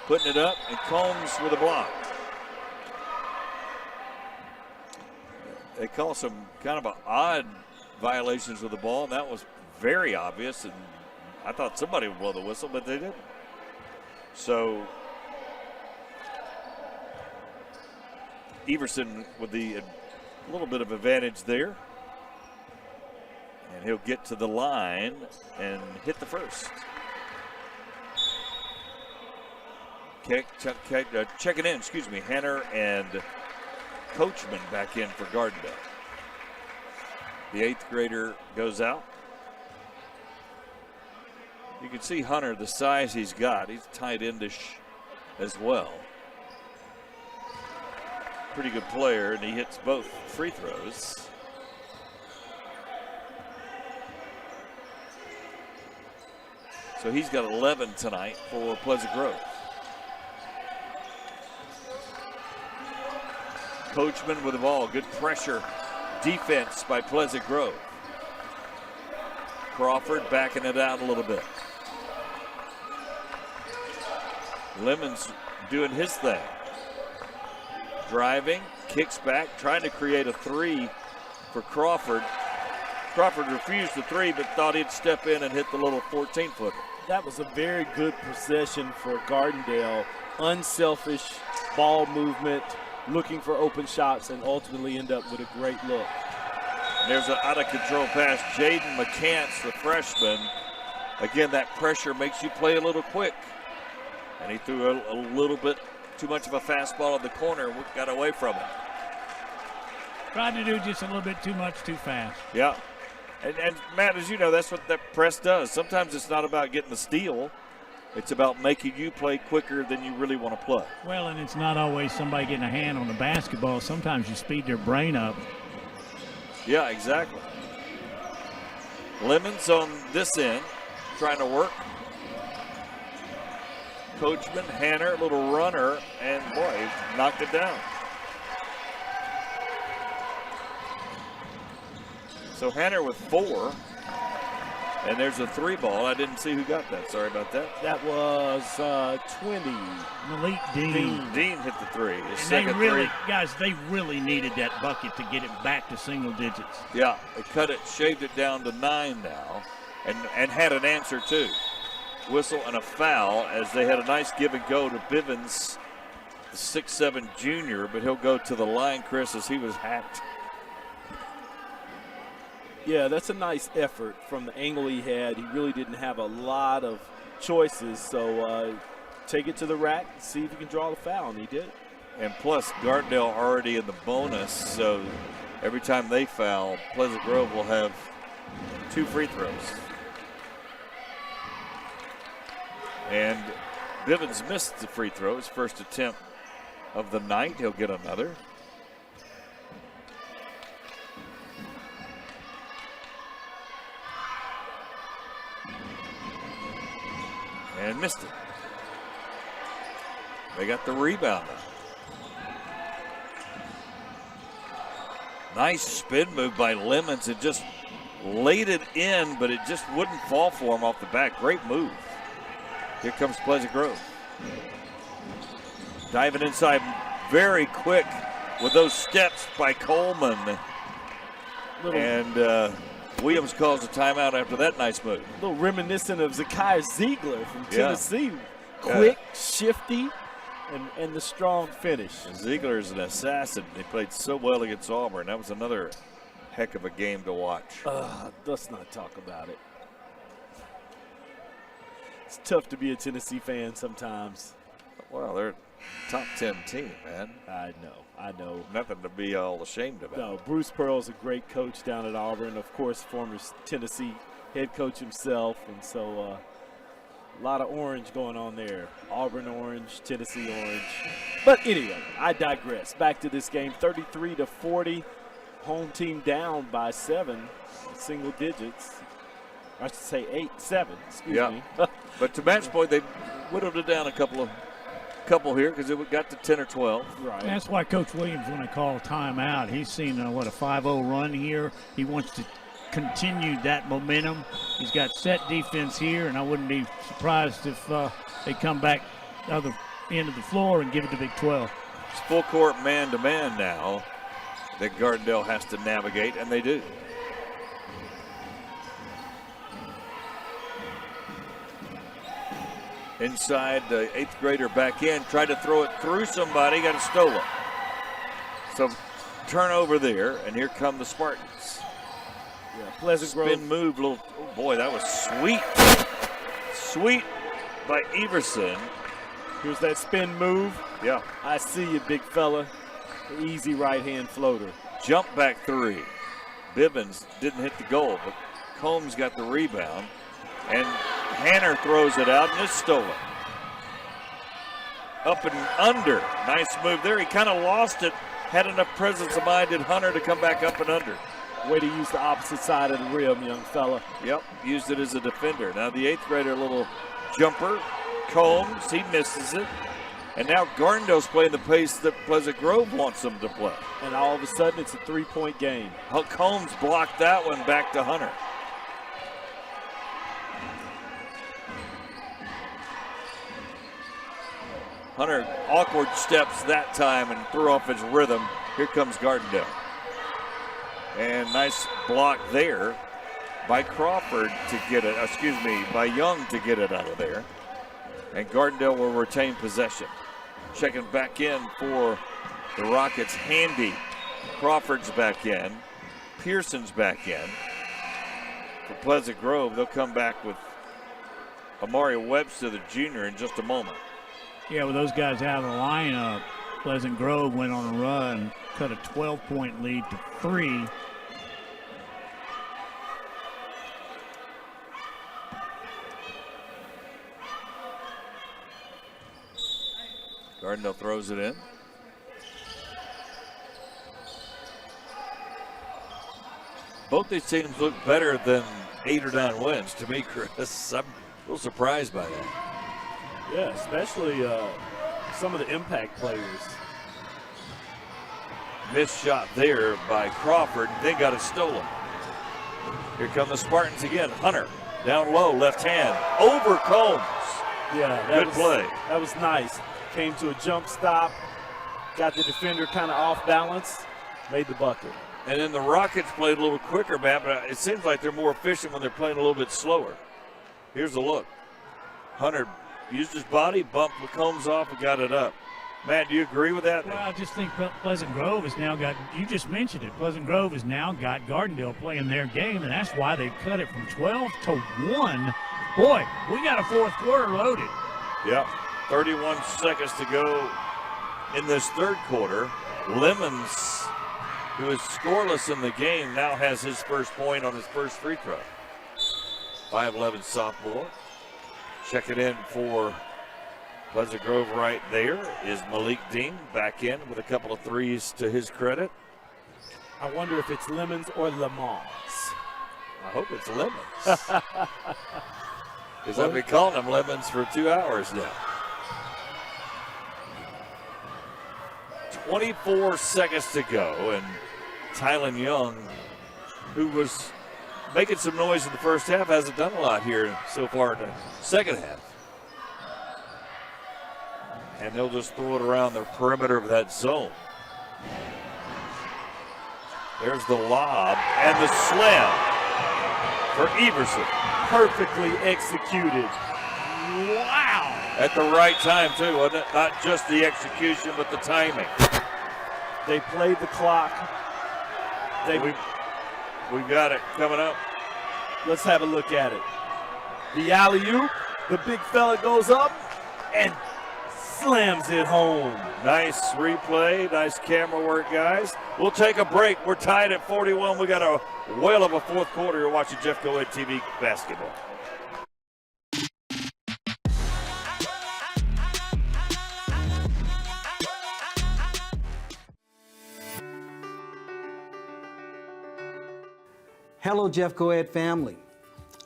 Putting it up, and Combs with a block. They call some kind of odd violations with the ball, and that was very obvious, and I thought somebody would blow the whistle, but they didn't. So Everson with a little bit of advantage there, and he'll get to the line and hit the first. Checking in, Hanner and Coachman back in for Gardendale. The 8th grader goes out. You can see Hunter, the size he's got. He's tight endish as well. Pretty good player, and he hits both free throws. So he's got 11 tonight for Pleasant Grove. Coachman with the ball. Good pressure defense by Pleasant Grove. Crawford backing it out a little bit. Lemons doing his thing. Driving, kicks back, trying to create a 3 for Crawford. Crawford refused the 3, but thought he'd step in and hit the little 14-footer. That was a very good possession for Gardendale. Unselfish ball movement, looking for open shots, and ultimately end up with a great look. And there's an out-of-control pass. Jaden McCants, the freshman. Again, that pressure makes you play a little quick. And he threw a little bit too much of a fastball in the corner, got away from it. Tried to do just a little bit too much too fast. Yeah. And Matt, as you know, that's what that press does. Sometimes it's not about getting the steal. It's about making you play quicker than you really want to play. Well, and it's not always somebody getting a hand on the basketball. Sometimes you speed their brain up. Yeah, exactly. Lemons on this end, trying to work. Coachman, Hanner, little runner, and boy, he knocked it down. So Hanner with 4. And there's a 3 ball. I didn't see who got that. Sorry about that. That was 20. Malik Dean. Dean hit the 3. His And second they really, 3. guys, they really needed that bucket to get it back to single digits. Yeah, they cut it, shaved it down to 9 now, and had an answer too. Whistle and a foul as they had a nice give and go to Bivens, the 6'7" junior, but he'll go to the line, Chris, as he was hacked. Yeah, that's a nice effort from the angle he had. He really didn't have a lot of choices, so take it to the rack, see if you can draw the foul, and he did. And plus, Gardendale already in the bonus, so every time they foul, Pleasant Grove will have 2 free throws. And Bivens missed the free throw, his first attempt of the night. He'll get another. And missed it. They got the rebound now. Nice spin move by Lemons. It just laid it in, but it just wouldn't fall for him off the back. Great move. Here comes Pleasant Grove. Diving inside very quick with those steps by Coleman. And Williams calls a timeout after that nice move. A little reminiscent of Zakiah Ziegler from Tennessee. Yeah. Quick, shifty, and the strong finish. Ziegler is an assassin. He played so well against Auburn. That was another heck of a game to watch. Let's not talk about it. It's tough to be a Tennessee fan sometimes. Well, they're a top 10 team, man. I know. Nothing to be all ashamed about. No, Bruce Pearl's a great coach down at Auburn. Of course, former Tennessee head coach himself. And so a lot of orange going on there. Auburn orange, Tennessee orange. But anyway, I digress. Back to this game, 33-40. Home team down by 7, single digits. I should say 7, excuse me. But to match point, they whittled it down a couple here because it got to 10 or 12. Right. That's why Coach Williams, when they call a timeout, he's seen a 5-0 run here. He wants to continue that momentum. He's got set defense here, and I wouldn't be surprised if they come back the other end of the floor and give it to Big 12. It's full court man-to-man now that Gardendale has to navigate, and they do. Inside, the 8th grader back in, tried to throw it through somebody, got it stolen. So turnover there, and here come the Spartans. Yeah, Pleasant Grove. Spin move, oh boy, that was sweet. Sweet by Everson. Here's that spin move. Yeah. I see you, big fella. The easy right-hand floater. Jump back 3. Bivens didn't hit the goal, but Combs got the rebound. And Hanner throws it out, and it's stolen. Up and under. Nice move there. He kind of lost it. Had enough presence of mind, did Hunter, to come back up and under. Way to use the opposite side of the rim, young fella. Yep, used it as a defender. Now the 8th grader, little jumper. Combs, he misses it. And now Gardendale's playing the pace that Pleasant Grove wants them to play. And all of a sudden, it's a 3-point game. Combs blocked that one back to Hunter. Hunter awkward steps that time and threw off his rhythm. Here comes Gardendale. And nice block there by Crawford to get it, by Young to get it out of there. And Gardendale will retain possession. Checking back in for the Rockets, Handy. Crawford's back in. Pearson's back in. For Pleasant Grove, they'll come back with Amari Webster, the junior, in just a moment. Yeah, with those guys out of the lineup, Pleasant Grove went on a run, cut a 12-point lead to 3. Gardendale throws it in. Both these teams look better than 8 or 9 wins to me, Chris. I'm a little surprised by that. Yeah, especially some of the impact players. Missed shot there by Crawford, then got it stolen. Here come the Spartans again. Hunter down low, left hand, over Combs. Yeah, good play. That was nice. Came to a jump stop, got the defender kind of off balance, made the bucket. And then the Rockets played a little quicker, Matt, but it seems like they're more efficient when they're playing a little bit slower. Here's a look. Hunter used his body, bumped Combs off, and got it up. Matt, do you agree with that? Well, I just think Pleasant Grove has now got, you just mentioned it, Pleasant Grove has now got Gardendale playing their game, and that's why they cut it from 12 to 1. Boy, we got a fourth quarter loaded. Yep, 31 seconds to go in this third quarter. Lemons, who is scoreless in the game, now has his first point on his first free throw. 5'11" sophomore. Check it in for Pleasant Grove right there is Malik Dean back in with a couple of threes to his credit. I wonder if it's Lemons or Lamont. I hope it's Lemons. Because I've been calling them Lemons for 2 hours now. 24 seconds to go, and Tylen Young, who was making some noise in the first half, hasn't done a lot here so far in the second half. And they'll just throw it around the perimeter of that zone. There's the lob and the slam for Everson. Perfectly executed. Wow. At the right time, too, wasn't it? Not just the execution, but the timing. They played the clock. We've got it coming up. Let's have a look at it. The alley-oop, the big fella goes up and slams it home. Nice replay, nice camera work, guys. We'll take a break. We're tied at 41. We got a whale of a fourth quarter. You're watching Jeff Coed TV basketball. Hello, Jeff Coed family.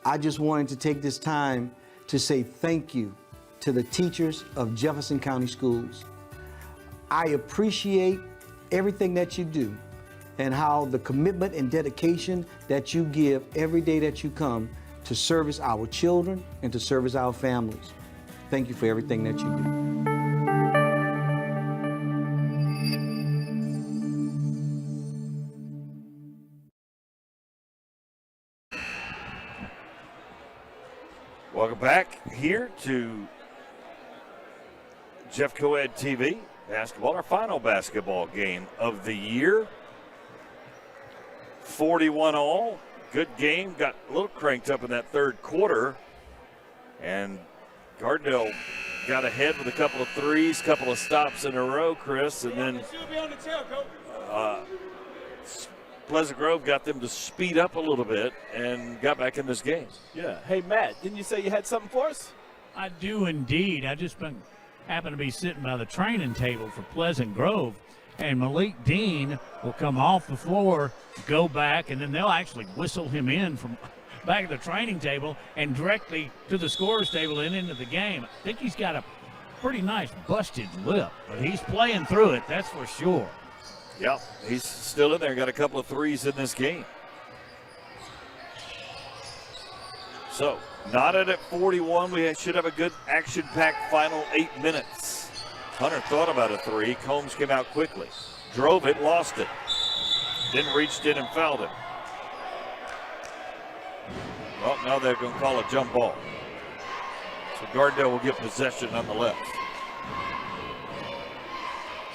I just wanted to take this time to say thank you to the teachers of Jefferson County Schools. I appreciate everything that you do and how the commitment and dedication that you give every day that you come to service our children and to service our families. Thank you for everything that you do. Welcome back here to Jeff Coed TV basketball, our final basketball game of the year. 41 all. Good game. Got a little cranked up in that third quarter. And Gardendale got ahead with a couple of threes, couple of stops in a row, Chris. And then Pleasant Grove got them to speed up a little bit and got back in this game. Yeah. Hey, Matt, didn't you say you had something for us? I do indeed. I just happen to be sitting by the training table for Pleasant Grove, and Malik Dean will come off the floor, go back, and then they'll actually whistle him in from back at the training table and directly to the scorer's table and into the game. I think he's got a pretty nice busted lip, but he's playing through it, that's for sure. Yep, he's still in there. Got a couple of threes in this game. So, knotted at 41. We should have a good action-packed final 8 minutes. Hunter thought about a three. Combs came out quickly. Drove it, lost it. Then reached in and fouled him. Well, now they're going to call a jump ball. So Gardendale will get possession nonetheless.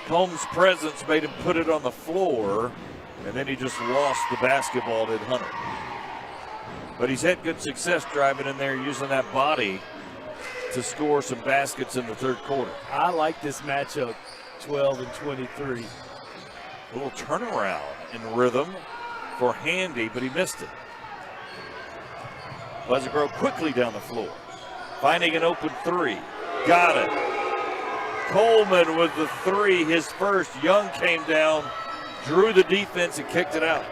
Combs' presence made him put it on the floor, and then he just lost the basketball to Hunter. But he's had good success driving in there, using that body to score some baskets in the third quarter. I like this matchup, 12 and 23. A little turnaround in rhythm for Handy, but he missed it. Pleasant Grove quickly down the floor, finding an open three. Got it. Coleman with the three, his first. Young came down, drew the defense, and kicked it out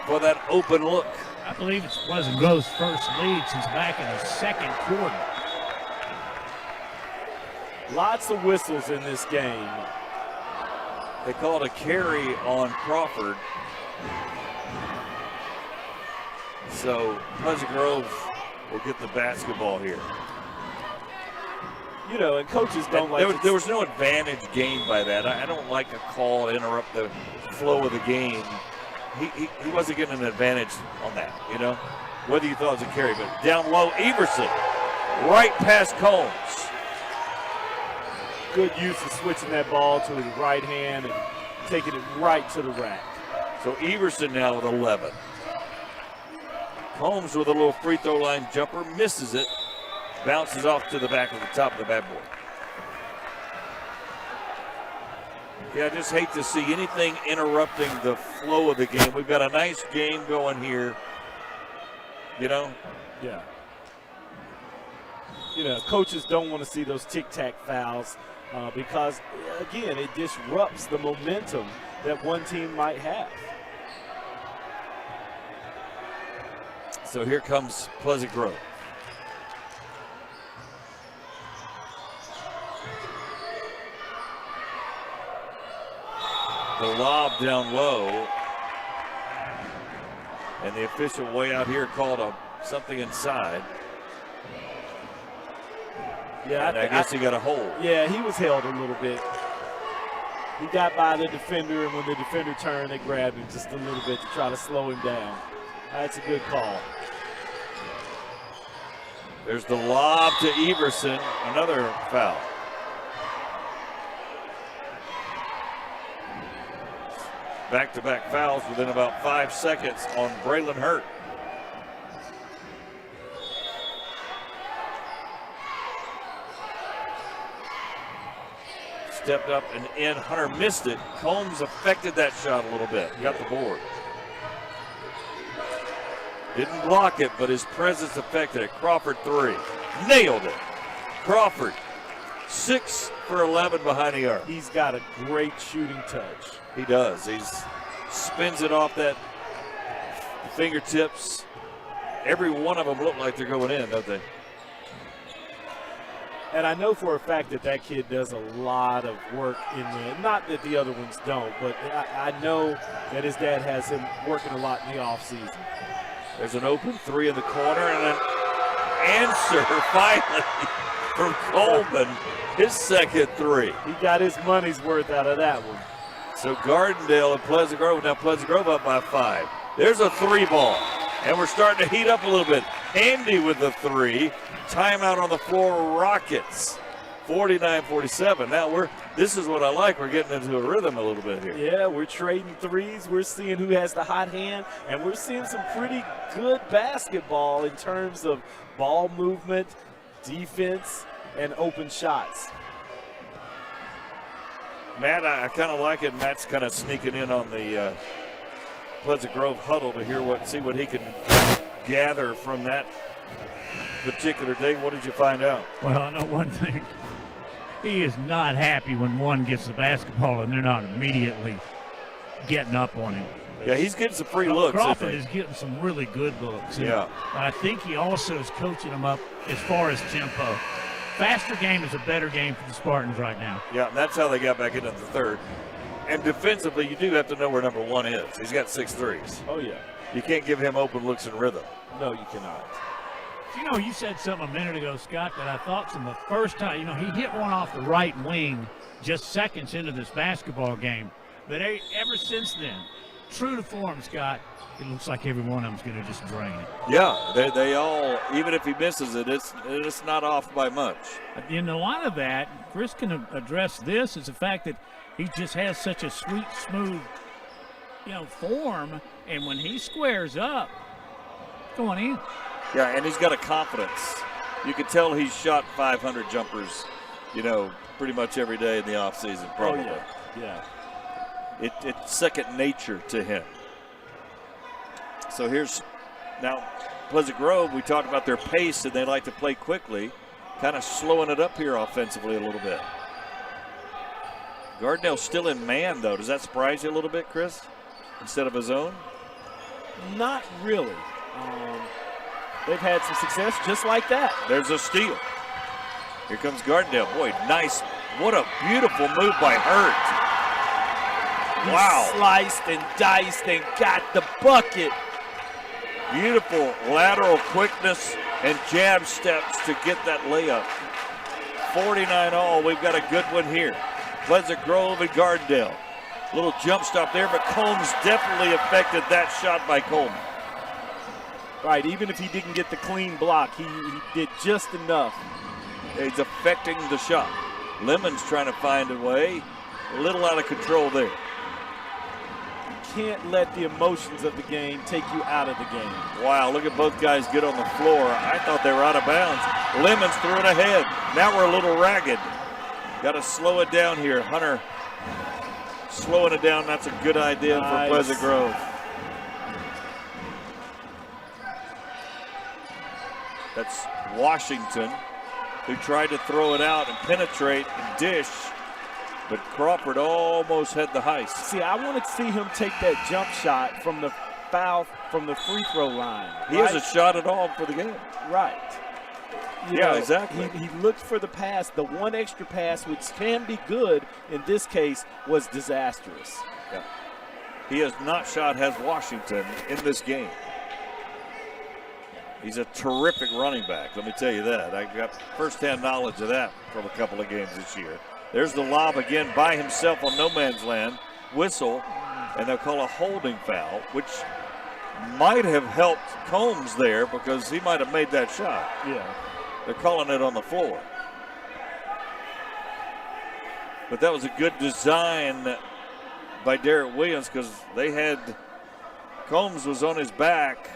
for that open look. I believe it's Pleasant Grove's first lead since back in the second quarter. Lots of whistles in this game. They called a carry on Crawford. So Pleasant Grove will get the basketball here. You know, and coaches don't like there was no advantage gained by that. I don't like a call to interrupt the flow of the game. He wasn't getting an advantage on that, you know, whether you thought it was a carry. But down low, Everson, right past Combs. Good use of switching that ball to his right hand and taking it right to the rack. So Everson now with 11. Combs with a little free throw line jumper, misses it, bounces off to the back of the top of the backboard. Yeah, I just hate to see anything interrupting the flow of the game. We've got a nice game going here, you know? Yeah. You know, coaches don't want to see those tic-tac fouls because, again, it disrupts the momentum that one team might have. So here comes Pleasant Grove. The lob down low. And the official way out here called something inside. Yeah, and I guess he got a hold. Yeah, he was held a little bit. He got by the defender, and when the defender turned, they grabbed him just a little bit to try to slow him down. That's a good call. There's the lob to Everson, another foul. Back-to-back fouls within about 5 seconds on Braylon Hurt. Stepped up and in. Hunter missed it. Combs affected that shot a little bit. Got the board. Didn't block it, but his presence affected it. Crawford 3. Nailed it. Crawford, 6 for 11 behind the arc. He's got a great shooting touch. He does. He spins it off that fingertips. Every one of them look like they're going in, don't they? And I know for a fact that that kid does a lot of work in there. Not that the other ones don't, but I know that his dad has him working a lot in the offseason. There's an open 3 in the corner and an answer finally from Coleman, his second 3. He got his money's worth out of that one. So Gardendale and Pleasant Grove, now Pleasant Grove up by 5. There's a 3 ball, and we're starting to heat up a little bit. Handy with the 3. Timeout on the floor, Rockets. 49-47. Now this is what I like. We're getting into a rhythm a little bit here. Yeah, we're trading threes. We're seeing who has the hot hand, and we're seeing some pretty good basketball in terms of ball movement, defense, and open shots. Matt, I kind of like it. Matt's kind of sneaking in on the Pleasant Grove huddle to see what he can gather from that particular day. What did you find out? Well, I know one thing. He is not happy when one gets the basketball and they're not immediately getting up on him. Yeah, he's getting some free looks. Crawford is getting some really good looks. Yeah. I think he also is coaching them up as far as tempo. Faster game is a better game for the Spartans right now. Yeah, and that's how they got back into the third. And defensively, you do have to know where number 1 is. He's got 6 threes. Oh, yeah. You can't give him open looks and rhythm. No, you cannot. You know, you said something a minute ago, Scott, that I thought from the first time, he hit one off the right wing just seconds into this basketball game. But ever since then, true to form, Scott, it looks like every one of them's going to just drain it. Yeah, they all, even if he misses it, it's not off by much. And a lot of that, Chris can address this, is the fact that he just has such a sweet, smooth, form. And when he squares up, it's going in. Yeah, and he's got a confidence. You can tell he's shot 500 jumpers, pretty much every day in the offseason, probably. Oh, yeah. It's second nature to him. So here's now Pleasant Grove. We talked about their pace, and they like to play quickly. kind of slowing it up here offensively a little bit. Gardendale still in man, though. Does that surprise you a little bit, Chris, instead of his own? Not really. They've had some success just like that. There's a steal. Here comes Gardendale. Boy, nice. What a beautiful move by Hurt. Wow. He sliced and diced and got the bucket. Beautiful lateral quickness and jab steps to get that layup. 49 all. We've got a good one here. Pleasant Grove and Gardendale. Little jump stop there, but Combs definitely affected that shot by Coleman. Right, even if he didn't get the clean block, he did just enough. He's affecting the shot. Lemon's trying to find a way. A little out of control there. Can't let the emotions of the game take you out of the game. Wow, look at both guys get on the floor. I thought they were out of bounds. Lemons threw it ahead. Now we're a little ragged. Got to slow it down here. Hunter slowing it down. That's a good idea for Pleasant Grove. That's Washington, who tried to throw it out and penetrate and dish, but Crawford almost had the heist. See, I wanted to see him take that jump shot from the free throw line. He has a shot at all for the game. Right. Exactly. He looked for the pass. The one extra pass, which can be good in this case, was disastrous. Yeah. He has not shot has Washington in this game. He's a terrific running back, let me tell you that. I got firsthand knowledge of that from a couple of games this year. There's the lob again by himself on no man's land. Whistle, and they'll call a holding foul, which might have helped Combs there because he might have made that shot. Yeah. They're calling it on the floor. But that was a good design by Derek Williams because they had Combs was on his back.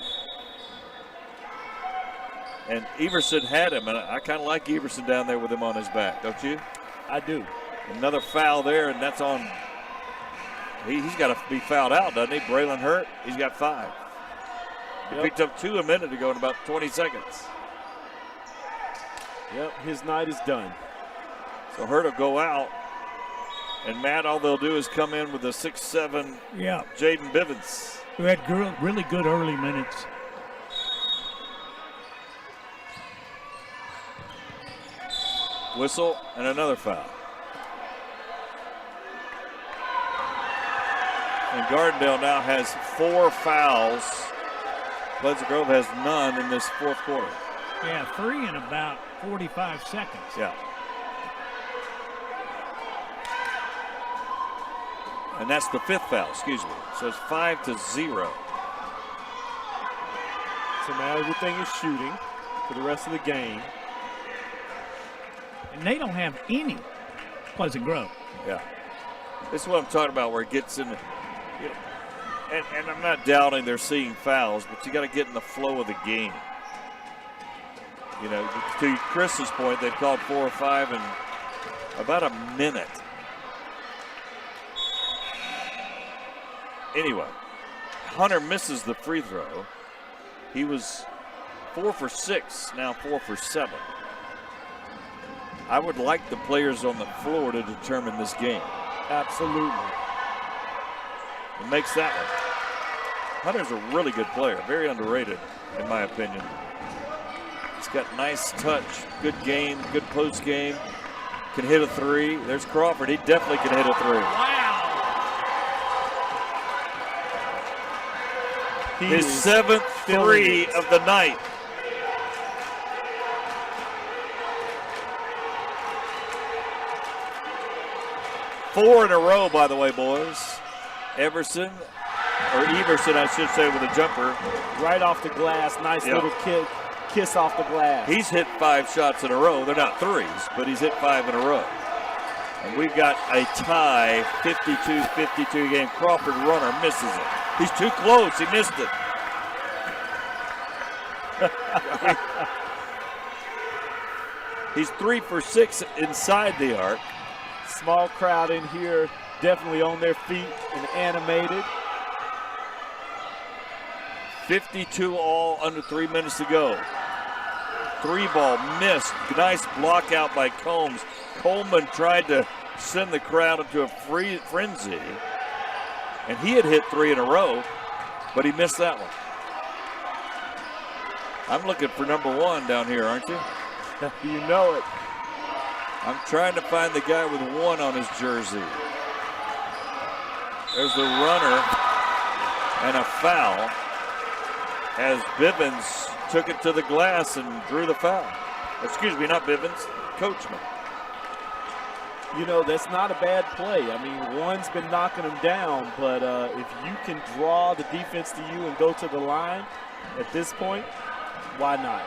And Everson had him, and I kind of like Everson down there with him on his back, don't you? I do. Another foul there, and that's on. He's got to be fouled out, doesn't he? Braylon Hurt, he's got 5. He picked up 2 a minute ago in about 20 seconds. Yep, his night is done. So Hurt will go out, and Matt, all they'll do is come in with a 6'7" Jaden Bivens. Who had really good early minutes. Whistle and another foul. And Gardendale now has 4 fouls. Pleasant Grove has none in this fourth quarter. Yeah, 3 in about 45 seconds. Yeah. And that's the 5th foul, excuse me. So it's 5-0. So now everything is shooting for the rest of the game. And they don't have any Pleasant Grove. Yeah. This is what I'm talking about where it gets in. And I'm not doubting they're seeing fouls, but you got to get in the flow of the game. You know, to Chris's point, they've called 4 or 5 in about a minute. Anyway, Hunter misses the free throw. He was 4 for 6, now 4 for 7. I would like the players on the floor to determine this game. Absolutely. It makes that one. Hunter's a really good player, very underrated, in my opinion. He's got nice touch, good game, good post game, can hit a 3. There's Crawford, he definitely can hit a 3. Wow. His 7th 3 of the night. Four in a row, by the way, boys. Everson, I should say, with a jumper. Right off the glass, nice little kiss off the glass. He's hit 5 shots in a row. They're not 3s, but he's hit 5 in a row. And we've got a tie, 52-52 game. Crawford runner misses it. He's too close. He missed it. He's 3 for 6 inside the arc. Small crowd in here, definitely on their feet and animated. 52 all, under 3 minutes to go. three ball missed. Nice block out by Combs. Coleman tried to send the crowd into a frenzy. And he had hit 3 in a row, but he missed that one. I'm looking for number 1 down here, aren't you? You know it. I'm trying to find the guy with 1 on his jersey. There's the runner and a foul as Bivens took it to the glass and drew the foul. Excuse me, not Bivens, Coachman. You know, that's not a bad play. I mean, one's been knocking him down, but if you can draw the defense to you and go to the line at this point, why not?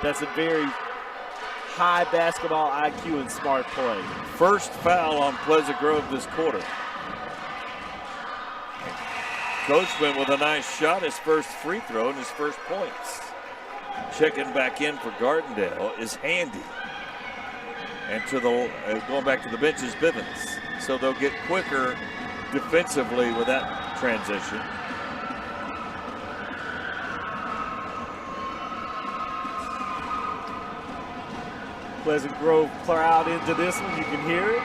That's a very high basketball IQ and smart play. First foul on Pleasant Grove this quarter. Coachman with a nice shot, his first free throw and his first points. Checking back in for Gardendale is Handy. And to the going back to the bench is Bivens. So they'll get quicker defensively with that transition. Pleasant Grove crowd into this one, you can hear it.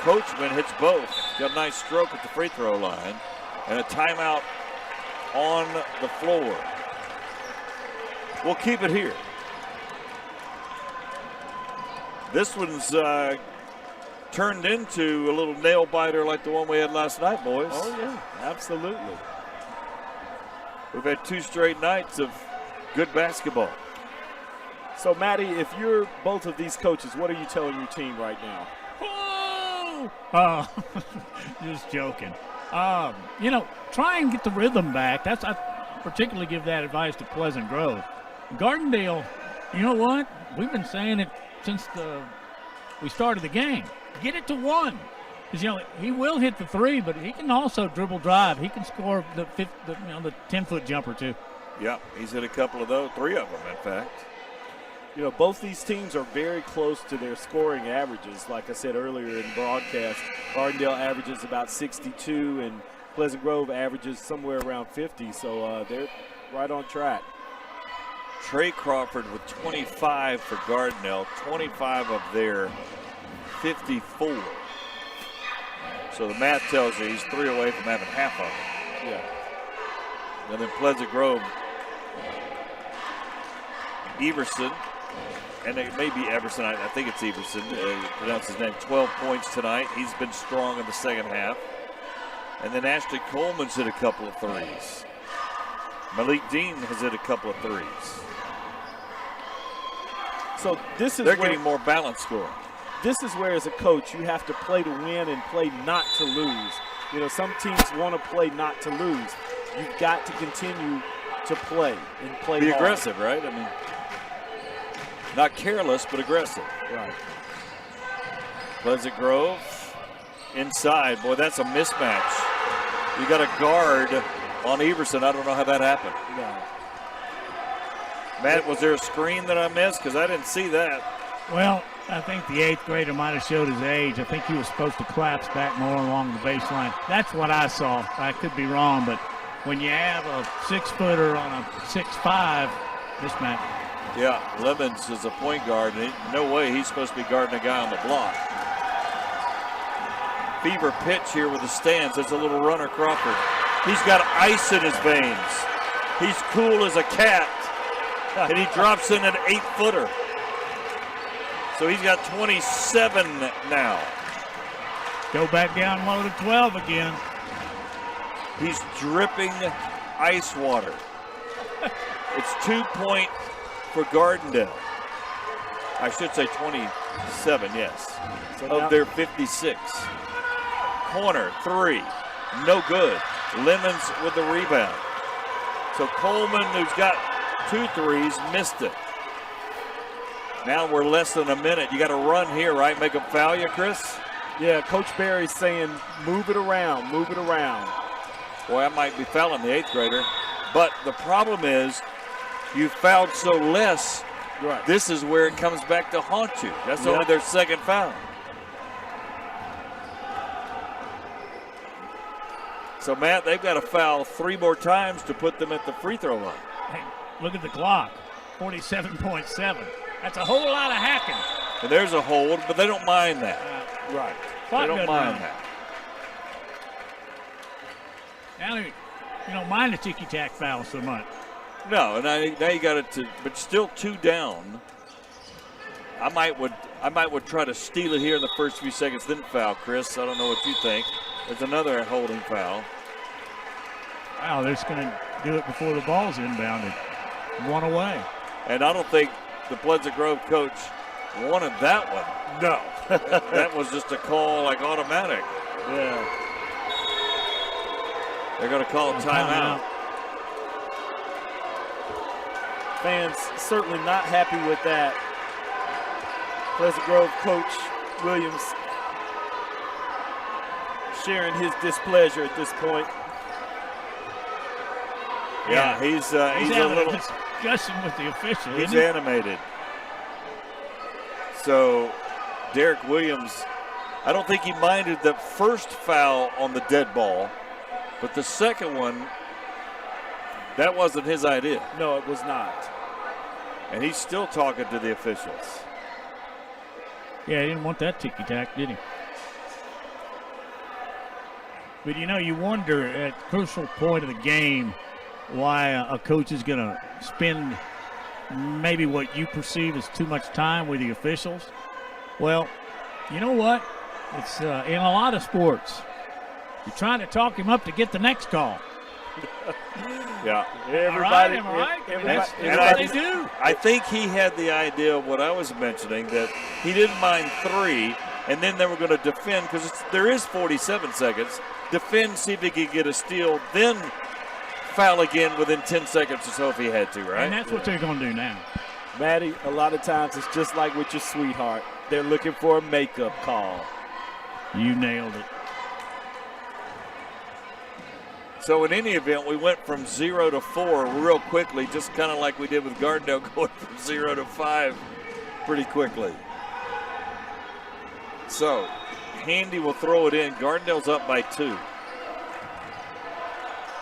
Coachman hits both. Got a nice stroke at the free throw line. And a timeout on the floor. We'll keep it here. This one's turned into a little nail biter like the one we had last night, boys. Oh, yeah, absolutely. We've had 2 straight nights of good basketball. So, Matty, if you're both of these coaches, what are you telling your team right now? Oh, just joking. You know, try and get the rhythm back. I particularly give that advice to Pleasant Grove. Gardendale, you know what? We've been saying it since we started the game. Get it to 1. Because, you know, he will hit the 3, but he can also dribble drive. He can score the 10-foot jumper, too. Yeah, he's hit a couple of those, 3 of them, in fact. You know, both these teams are very close to their scoring averages. Like I said earlier in the broadcast, Gardendale averages about 62, and Pleasant Grove averages somewhere around 50. So they're right on track. Trey Crawford with 25 for Gardendale, 25 of their 54. So the math tells you he's 3 away from having half of them. Yeah. And then Pleasant Grove, Everson, and it may be Everson, I think it's Everson, pronounce his name, 12 points tonight. He's been strong in the second half. And then Ashley Coleman's hit a couple of threes. Malik Dean has hit a couple of threes. So this is They're getting more balanced scoring. This is where, as a coach, you have to play to win and play not to lose. You know, some teams want to play not to lose. You've got to continue to play and play Be hard. aggressive, right? I mean, not careless, but aggressive. Right. Pleasant Grove inside. Boy, that's a mismatch. You got a guard on Everson. I don't know how that happened. Yeah. Matt, was there a screen that I missed? Because I didn't see that. Well, I think the 8th grader might have showed his age. I think he was supposed to collapse back more along the baseline. That's what I saw. I could be wrong, but when you have a 6-footer on a 6'5", mismatch. Yeah, Lemons is a point guard, and no way he's supposed to be guarding a guy on the block. Fever pitch here with the stands. It's a little runner, Crawford. He's got ice in his veins. He's cool as a cat, and he drops in an 8-footer. So he's got 27 now. Go back down low to 12 again. He's dripping ice water. It's 2-point for Gardendale. I should say 27, yes, of their 56. Corner, 3, no good. Lemons with the rebound. So Coleman, who's got 2 threes, missed it. Now we're less than a minute. You got to run here, right? Make them foul you, Chris? Yeah, Coach Barry's saying move it around, move it around. Boy, I might be fouling the 8th grader. But the problem is you fouled so less. Right. This is where it comes back to haunt you. That's only their 2nd foul. So, Matt, they've got to foul 3 more times to put them at the free throw line. Hey, look at the clock, 47.7. That's a whole lot of hacking. And there's a hold, but they don't mind that. Right. They don't mind that. Now you don't mind the ticky-tack foul so much. No, and now you got it to, but still 2 down. I might would try to steal it here in the first few seconds, then foul, Chris. I don't know what you think. There's another holding foul. Wow, they're just going to do it before the ball's inbounded. 1 away. And I don't think the Pleasant Grove coach wanted that one. No. That was just a call like automatic. Yeah. They're going to call a timeout. Fans certainly not happy with that. Pleasant Grove coach Williams sharing his displeasure at this point. Yeah, he's a little discussion with the official. He's animated. So Derek Williams, I don't think he minded the first foul on the dead ball, but the second one, that wasn't his idea. No, it was not. And he's still talking to the officials. Yeah, he didn't want that ticky-tack, did he? But, you wonder at the crucial point of the game why a coach is going to spend maybe what you perceive as too much time with the officials. Well, you know what? It's in a lot of sports. You're trying to talk him up to get the next call. Yeah. Everybody, am I right? That's what they do. I think he had the idea of what I was mentioning, that he didn't mind 3, and then they were going to defend because there is 47 seconds. Defend, see if he could get a steal, then foul again within 10 seconds or so if he had to, right? And that's what they're going to do now. Maddie, a lot of times it's just like with your sweetheart. They're looking for a makeup call. You nailed it. So in any event, we went from 0 to 4 real quickly, just kind of like we did with Gardendale, going from 0 to 5 pretty quickly. So Handy will throw it in. Gardendale's up by 2.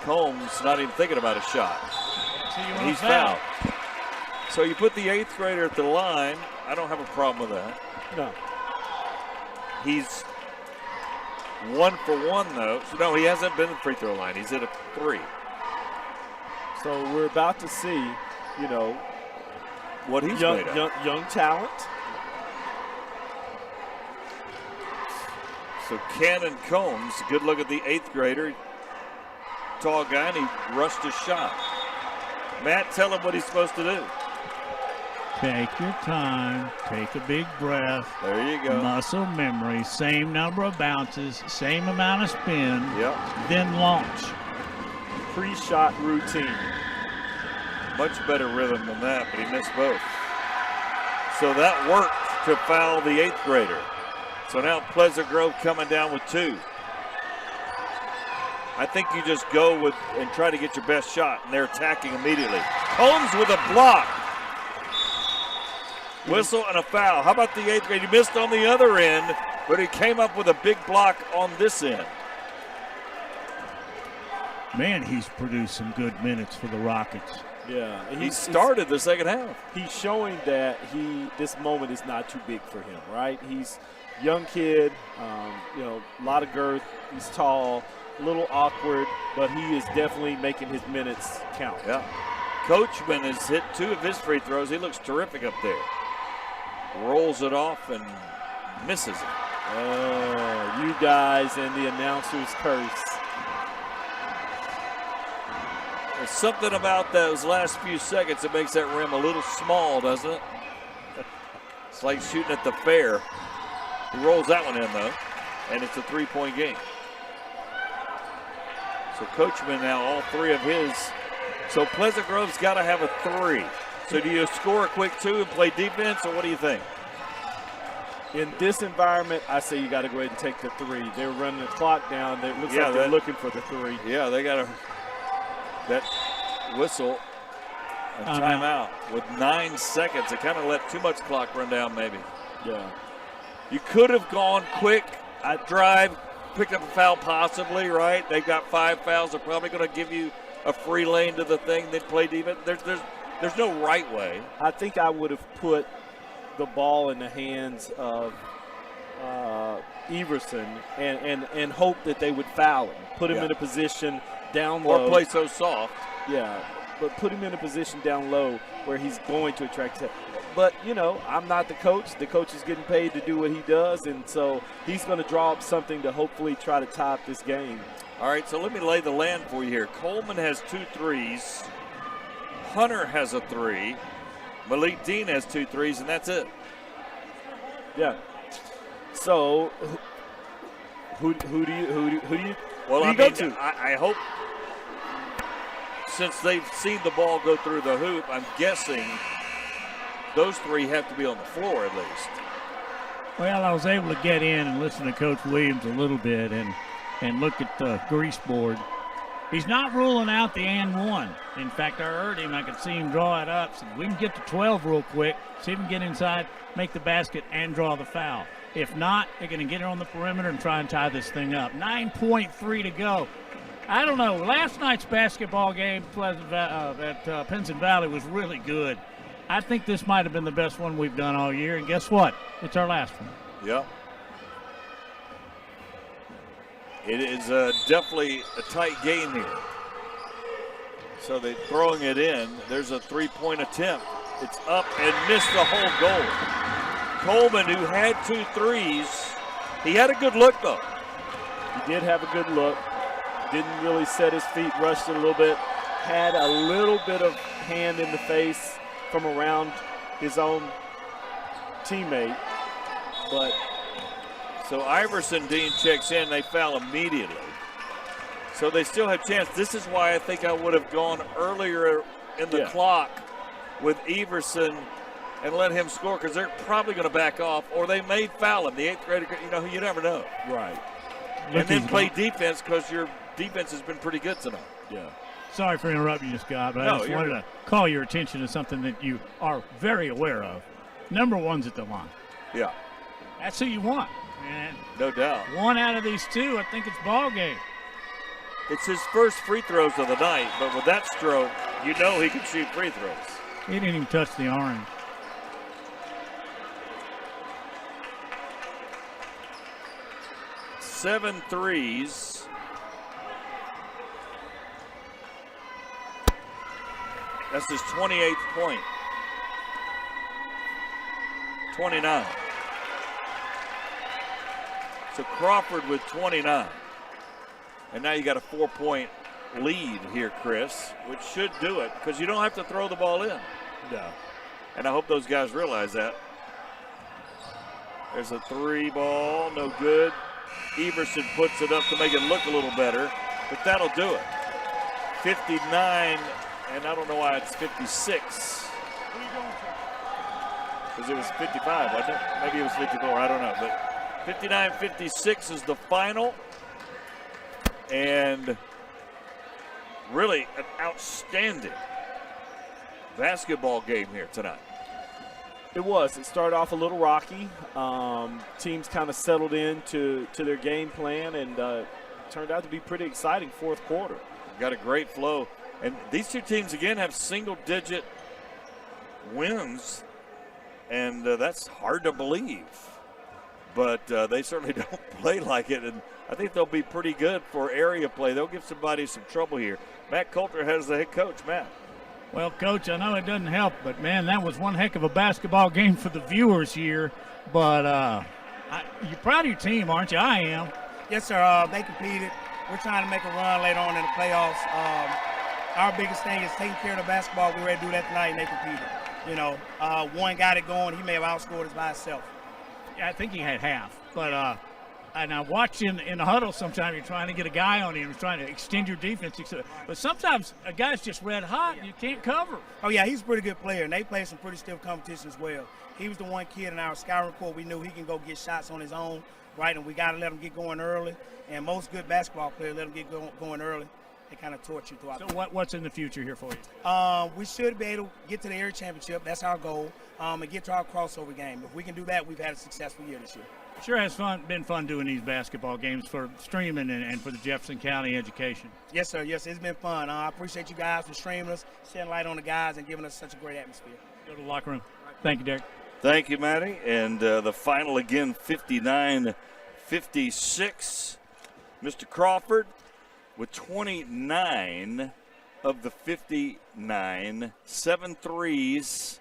Combs not even thinking about a shot. And he's fouled. So you put the 8th grader at the line. I don't have a problem with that. No. He's 1 for 1, though. So, no, he hasn't been at the free throw line. He's at a 3. So we're about to see, what he's made of. Young talent. So Cannon Combs, good look at the 8th grader. Tall guy, and he rushed his shot. Matt, tell him what he's supposed to do. Take your time, take a big breath. There you go. Muscle memory, same number of bounces, same amount of spin, Yep. then launch. Pre-shot routine. Much better rhythm than that, but he missed both. So that worked to foul the 8th grader. So now Pleasant Grove coming down with 2. I think you just go with and try to get your best shot, and they're attacking immediately. Combs with a block. Whistle and a foul. How about the 8th grade? He missed on the other end, but he came up with a big block on this end. Man, he's produced some good minutes for the Rockets. Yeah. He started the second half. He's showing that this moment is not too big for him, right? He's a young kid, a lot of girth. He's tall, a little awkward, but he is definitely making his minutes count. Yeah. Coachman has hit 2 of his free throws. He looks terrific up there. Rolls it off and misses it. Oh, you guys and the announcer's curse. There's something about those last few seconds that makes that rim a little small, doesn't it? It's like shooting at the fair. He rolls that one in, though, and it's a 3-point game. So Coachman now, all 3 of his. So Pleasant Grove's got to have a 3. So do you score a quick 2 and play defense, or what do you think? In this environment, I say you got to go ahead and take the 3. They're running the clock down. It looks like they're looking for the 3. Yeah, they got that whistle, a timeout with 9 seconds. They kind of let too much clock run down, maybe. Yeah. You could have gone quick, drive, picked up a foul possibly, right? They've got 5 fouls. They're probably going to give you a free lane to the thing. They play defense. There's no right way. I think I would have put the ball in the hands of Everson and hope that they would foul him, put him in a position down low. Or play so soft. Yeah, but put him in a position down low where he's going to attract attention. But, I'm not the coach. The coach is getting paid to do what he does, and so he's going to draw up something to hopefully try to tie up this game. All right, so let me lay the land for you here. Coleman has 2 threes. Hunter has a 3. Malik Dean has 2 threes, and that's it. Yeah. So, who do you go to? I hope, since they've seen the ball go through the hoop, I'm guessing those 3 have to be on the floor at least. Well, I was able to get in and listen to Coach Williams a little bit and look at the grease board. He's not ruling out the and one. In fact, I heard him. I could see him draw it up. So we can get to 12 real quick, see if we can get inside, make the basket, and draw the foul. If not, they're going to get it on the perimeter and try and tie this thing up. 9.3 to go. I don't know. Last night's basketball game at Pinson Valley was really good. I think this might have been the best one we've done all year. And guess what? It's our last one. Yeah. It is definitely a tight game here. So they're throwing it in. There's a 3-point attempt. It's up and missed the whole goal. Coleman, who had 2 threes, he had a good look, though. He did have a good look. Didn't really set his feet, rushed it a little bit. Had a little bit of hand in the face from around his own teammate. But so Iverson Dean checks in. They foul immediately. So they still have chance. This is why I think I would have gone earlier in the clock with Everson and let him score, because they're probably going to back off, or they may foul him. The 8th grader, you never know. Right. And then play defense, because your defense has been pretty good tonight. Yeah. Sorry for interrupting you, Scott, but I just wanted to call your attention to something that you are very aware of. Number 1's at the line. Yeah. That's who you want. And no doubt. 1 out of these 2, I think it's ball game. It's his first free throws of the night, but with that stroke, he can shoot free throws. He didn't even touch the orange. 7 threes. That's his 28th point. 29. So Crawford with 29. And now you got a 4-point lead here, Chris, which should do it, because you don't have to throw the ball in. No. And I hope those guys realize that. There's a 3 ball, no good. Everson puts it up to make it look a little better, but that'll do it. 59, and I don't know why it's 56. Because it was 55, wasn't it? Maybe it was 54, I don't know. But 59-56 is the final. And really an outstanding basketball game here tonight. It was. It started off a little rocky. Teams kind of settled into their game plan, and turned out to be pretty exciting fourth quarter. Got a great flow. And these 2 teams, again, have single-digit wins, and that's hard to believe. But they certainly don't play like it, and I think they'll be pretty good for area play. They'll give somebody some trouble here. Matt Coulter has the head coach. Matt. Well, Coach, I know it doesn't help, but, man, that was one heck of a basketball game for the viewers here. But you're proud of your team, aren't you? I am. Yes, sir. They competed. We're trying to make a run later on in the playoffs. Our biggest thing is taking care of the basketball. We're ready to do that tonight, and they competed. One got it going. He may have outscored us by himself. Yeah, I think he had half. But and I watch in the huddle sometimes, you're trying to get a guy on him, trying to extend your defense. But sometimes a guy's just red hot and you can't cover. Oh, yeah, he's a pretty good player, and they play some pretty stiff competition as well. He was the one kid in our scouting report we knew he can go get shots on his own, right? And we got to let him get going early. And most good basketball players let him get going early. they kind of torch you throughout. So what's in the future here for you? We should be able to get to the area championship. That's our goal, and get to our crossover game. If we can do that, we've had a successful year this year. Sure has been fun doing these basketball games for streaming and for the Jefferson County education. Yes, sir. Yes, it's been fun. I appreciate you guys for streaming us, shedding light on the guys, and giving us such a great atmosphere. Go to the locker room. Thank you, Derek. Thank you, Matty. And the final again, 59-56. Mr. Crawford with 29 of the 59, 7 threes.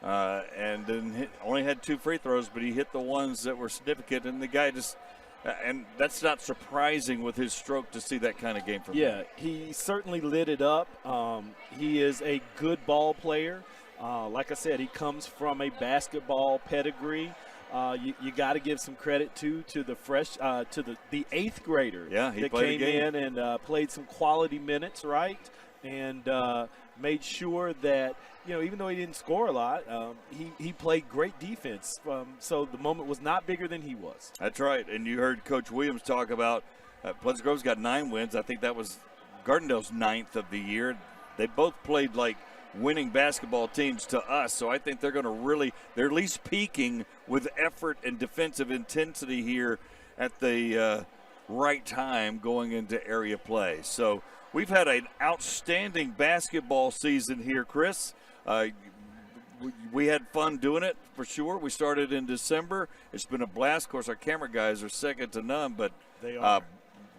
And then only had 2 free throws, but he hit the ones that were significant. And the guy just, and that's not surprising with his stroke to see that kind of game from him. Yeah, he certainly lit it up. He is a good ball player. Like I said, he comes from a basketball pedigree. You got to give some credit to the 8th grader that came in and played some quality minutes, right? And made sure that, even though he didn't score a lot, he played great defense. So the moment was not bigger than he was. That's right. And you heard Coach Williams talk about Pleasant Grove's got 9 wins. I think that was Gardendale's 9th of the year. They both played like winning basketball teams to us. So I think they're going to they're at least peaking with effort and defensive intensity here at the right time going into area play. So we've had an outstanding basketball season here, Chris. We had fun doing it for sure. We started in December. It's been a blast. Of course, our camera guys are second to none, but they are.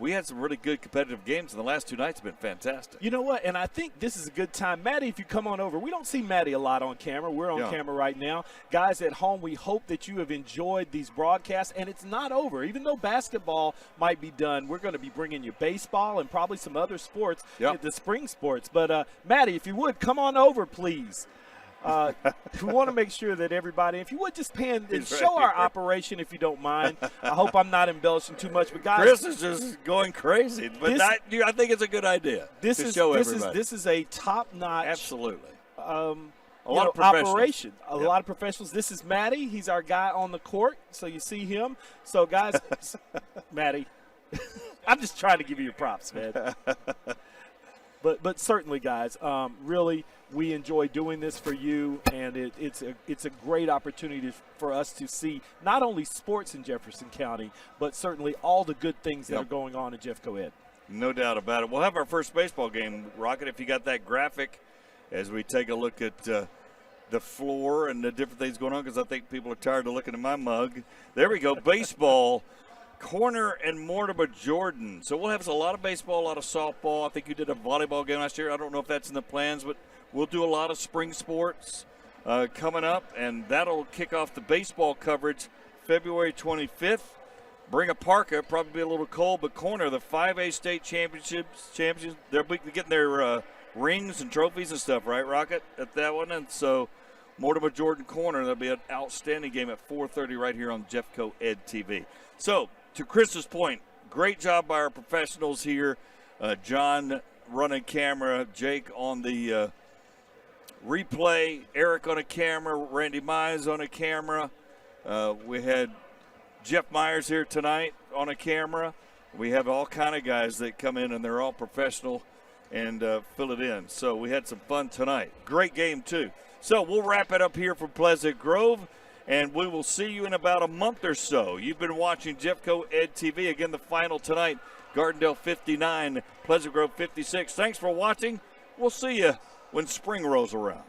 We had some really good competitive games, and the last 2 nights have been fantastic. You know what? And I think this is a good time. Maddie, if you come on over, we don't see Maddie a lot on camera. We're on camera right now. Guys at home, we hope that you have enjoyed these broadcasts, and it's not over. Even though basketball might be done, we're going to be bringing you baseball and probably some other sports, the spring sports. But, Maddie, if you would, come on over, please. We want to make sure that everybody, if you would just show our operation if you don't mind. I hope I'm not embellishing too much, but guys, Chris is just going crazy. But I think it's a good idea to show everybody. This is a top-notch, absolutely, a lot of operation. A lot of professionals. This is Matty. He's our guy on the court, so you see him. So guys, Matty, I'm just trying to give you your props, man. But certainly, guys, really, we enjoy doing this for you, and it's a great opportunity for us to see not only sports in Jefferson County, but certainly all the good things that are going on in Jeff Co-Ed. No doubt about it. We'll have our first baseball game, Rocket, if you got that graphic, as we take a look at the floor and the different things going on, because I think people are tired of looking at my mug. There we go, baseball. Corner and Mortimer Jordan. So we'll have a lot of baseball, a lot of softball. I think you did a volleyball game last year. I don't know if that's in the plans, but we'll do a lot of spring sports coming up, and that'll kick off the baseball coverage February 25th. Bring a parka, probably be a little cold, but Corner, the 5A state champions, they're getting their rings and trophies and stuff, right, Rocket, at that one? And so Mortimer Jordan Corner, that'll be an outstanding game at 4:30 right here on Jeff Co-Ed TV. So, to Chris's point, great job by our professionals here. John running camera, Jake on the replay, Eric on a camera, Randy Mize on a camera. We had Jeff Myers here tonight on a camera. We have all kind of guys that come in, and they're all professional and fill it in. So we had some fun tonight. Great game, too. So we'll wrap it up here for Pleasant Grove, and we will see you in about a month or so. You've been watching Jeff Co-Ed TV. Again, the final tonight, Gardendale 59, Pleasant Grove 56. Thanks for watching. We'll see you when spring rolls around.